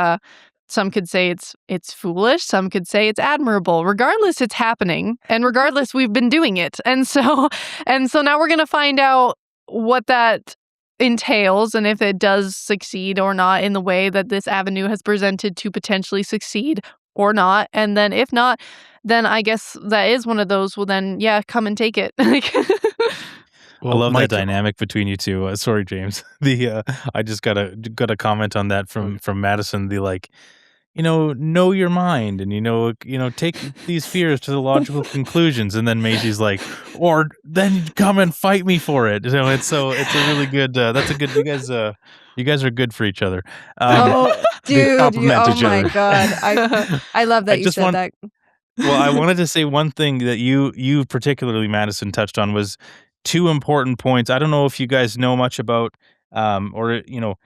some could say it's foolish. Some could say it's admirable. Regardless, it's happening. And regardless, we've been doing it. And so now we're going to find out what that entails and if it does succeed or not in the way that this avenue has presented to potentially succeed or not. And then if not, then I guess that is one of those, well then, yeah, come and take it. Well, I love that dynamic between you two. Sorry, James. I just got a comment on that from Madison. The, like, know your mind, and take these fears to the logical conclusions. And then MayCee's like, or then come and fight me for it. It's a really good. That's a good. You guys are good for each other. Dude! Oh my god! I love that you said that. Well, I wanted to say one thing that you particularly, Madison, touched on was 2 important points. I don't know if you guys know much about cognitive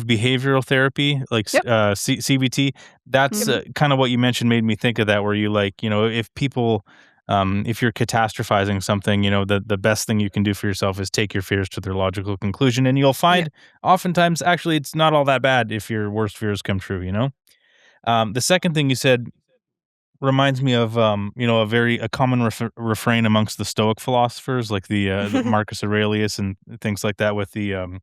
behavioral therapy, like CBT. That's kind of what you mentioned made me think of that, where you, like, if people, if you're catastrophizing something, the best thing you can do for yourself is take your fears to their logical conclusion, and you'll find oftentimes actually it's not all that bad if your worst fears come true. The second thing you said reminds me of a common refrain amongst the Stoic philosophers, like the Marcus Aurelius and things like that, with the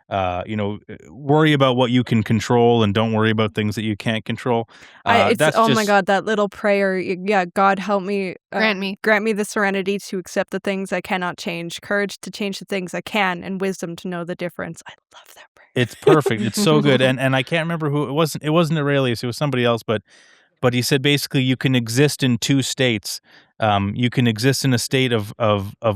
worry about what you can control and don't worry about things that you can't control. That's oh just my God, that little prayer. Yeah, God help me, Grant me the serenity to accept the things I cannot change, courage to change the things I can, and wisdom to know the difference. I love that prayer. it's perfect. It's so good. And I can't remember who it wasn't. It wasn't Aurelius. It was somebody else. But he said basically you can exist in two states. You can exist in a state of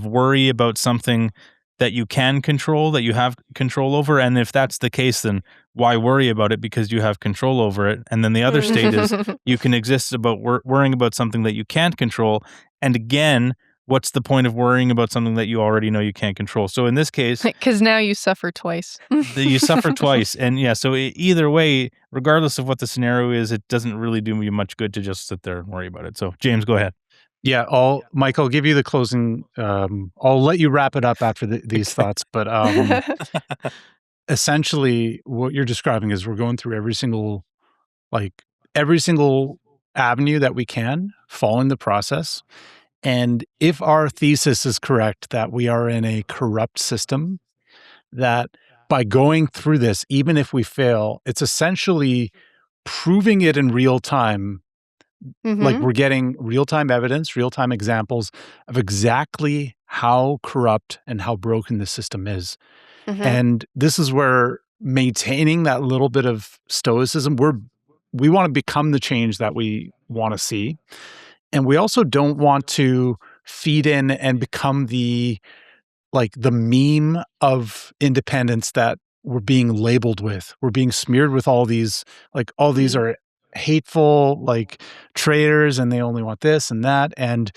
worry about something that you can control, that you have control over, and if that's the case, then why worry about it because you have control over it? And then the other state is you can exist about worrying about something that you can't control, and again, what's the point of worrying about something that you already know you can't control? So in this case, because now you suffer twice. you suffer twice. And yeah, so either way, regardless of what the scenario is, it doesn't really do you much good to just sit there and worry about it. So James, go ahead. Yeah, Mike, I'll give you the closing. I'll let you wrap it up after these thoughts. But essentially, what you're describing is we're going through every single avenue that we can, following the process. And if our thesis is correct that we are in a corrupt system, that by going through this, even if we fail, it's essentially proving it in real time. Like we're getting real-time evidence, real-time examples of exactly how corrupt and how broken the system is. And this is where maintaining that little bit of stoicism, we want to become the change that we want to see. And we also don't want to feed in and become the meme of independence that we're being labeled with. We're being smeared with all these are hateful, traitors, and they only want this and that. And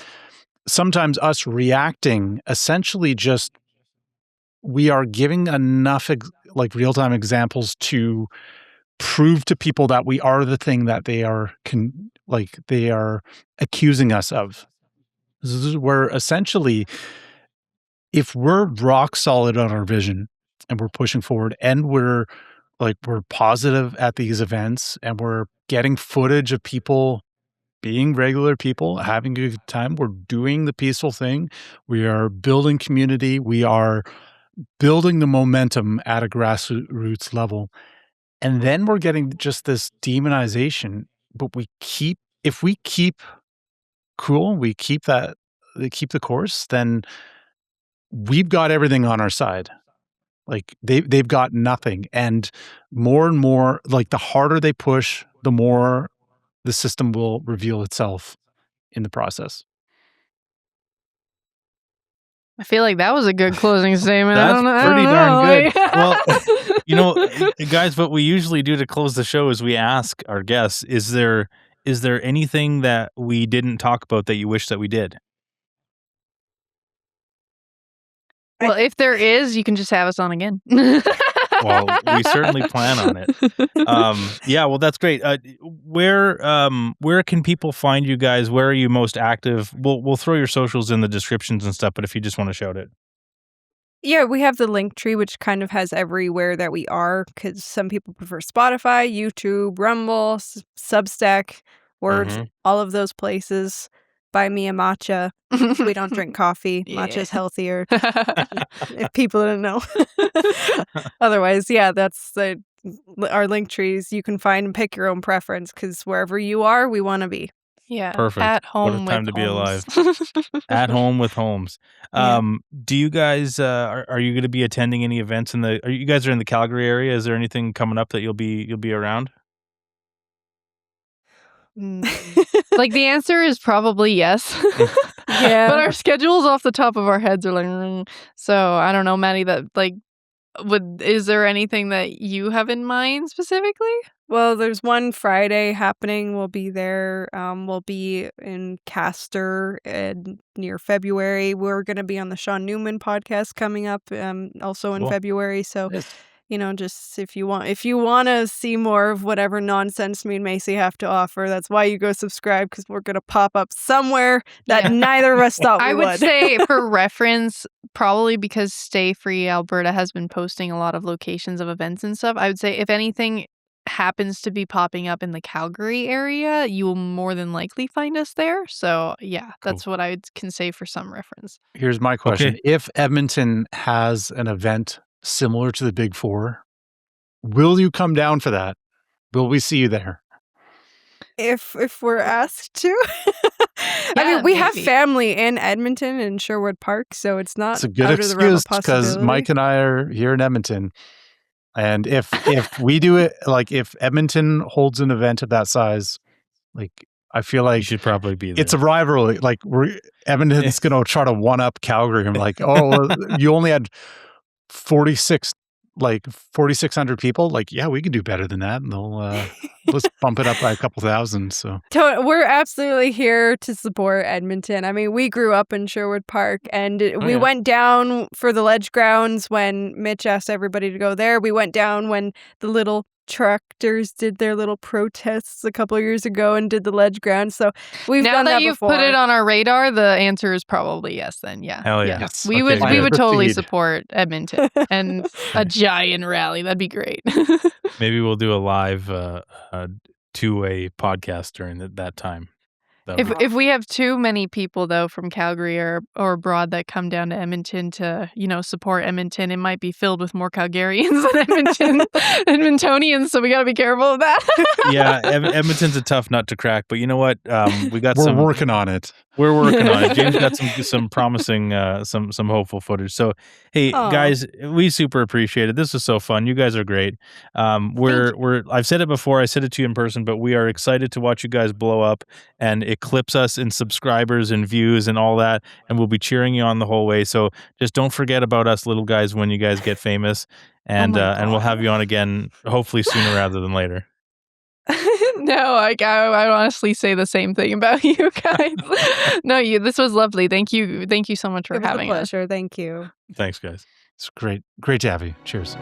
sometimes us reacting, essentially just we are giving enough real-time examples to prove to people that we are the thing that they are accusing us of. This is where essentially, if we're rock solid on our vision and we're pushing forward and we're positive at these events and we're getting footage of people being regular people, having a good time, we're doing the peaceful thing, we are building community, we are building the momentum at a grassroots level. And then we're getting just this demonization, but if we keep cool, we keep the course, then we've got everything on our side. They've got nothing. And more, the harder they push, the more the system will reveal itself in the process. I feel like that was a good closing statement. That's pretty darn good. Well, guys, what we usually do to close the show is we ask our guests, is there anything that we didn't talk about that you wish that we did? Well, if there is, you can just have us on again. Well, we certainly plan on it. Yeah, well, that's great. Where can people find you guys? Where are you most active? We'll throw your socials in the descriptions and stuff, but if you just want to shout it. Yeah, we have the link tree, which kind of has everywhere that we are, because some people prefer Spotify, YouTube, Rumble, Substack, Word, all of those places. Buy me a matcha. We don't drink coffee. Yeah. Matcha's healthier. If people didn't know. Otherwise, yeah, that's our link trees. You can find and pick your own preference, because wherever you are, we want to be. Yeah. Perfect. At home what a time with to be alive. Holmes. At home with Holmes. Yeah. Do you guys are you going to be attending any events are you guys in the Calgary area? Is there anything coming up that you'll be around? The answer is probably yes. Yeah. But our schedules off the top of our heads are so I don't know, Maddie, that is there anything that you have in mind specifically? Well, there's one Friday happening. We'll be there. We'll be in Castor near February. We're going to be on the Sean Newman podcast coming up also in Cool. February. So, Yes. just if you want to see more of whatever nonsense me and MayCee have to offer, that's why you go subscribe, because we're going to pop up somewhere that neither of us thought we I would would. say, for reference, probably because Stay Free Alberta has been posting a lot of locations of events and stuff, I would say if anything happens to be popping up in the Calgary area, you will more than likely find us there. So yeah, that's what I can say for some reference. Here's my question. Okay. If Edmonton has an event similar to the Big Four? Will you come down for that? Will we see you there? If we're asked to. I mean, we have family in Edmonton and Sherwood Park, so it's not It's a good out of the realm of excuse because possibility. Mike and I are here in Edmonton. And if we do it, like if Edmonton holds an event of that size, like I feel You like should probably be there. it's a rivalry. Like Edmonton's going to try to one up Calgary. I'm like, oh, you only had 4,600 people. Like, yeah, we can do better than that. And they'll let's bump it up by a couple thousand. So We're absolutely here to support Edmonton. I mean, we grew up in Sherwood Park, and we went down for the ledge grounds when Mitch asked everybody to go there. We went down when the little tractors did their little protests a couple of years ago and did the ledge grounds. So we've done that before. Now that you've put it on our radar, the answer is probably yes then. Yeah. Hell yeah. yes. We Okay, would good. totally Proceed. support Edmonton and a giant rally. That'd be great. Maybe we'll do a live two-way podcast during that time. If we have too many people though from Calgary or abroad that come down to Edmonton to, support Edmonton, it might be filled with more Calgarians than Edmontonians, so we got to be careful of that. Yeah, Edmonton's a tough nut to crack, but you know what? We got we're working on it. We're working on it. James got some promising, some hopeful footage. So, hey guys, we super appreciate it. This was so fun. You guys are great. I've said it before. I said it to you in person, but we are excited to watch you guys blow up and eclipse us in subscribers and views and all that. And we'll be cheering you on the whole way. So just don't forget about us little guys when you guys get famous, and we'll have you on again, hopefully sooner rather than later. No, I honestly say the same thing about you guys. No, this was lovely. Thank you so much for having us. It was a pleasure. Thank you. Thanks, guys. It's great to have you. Cheers.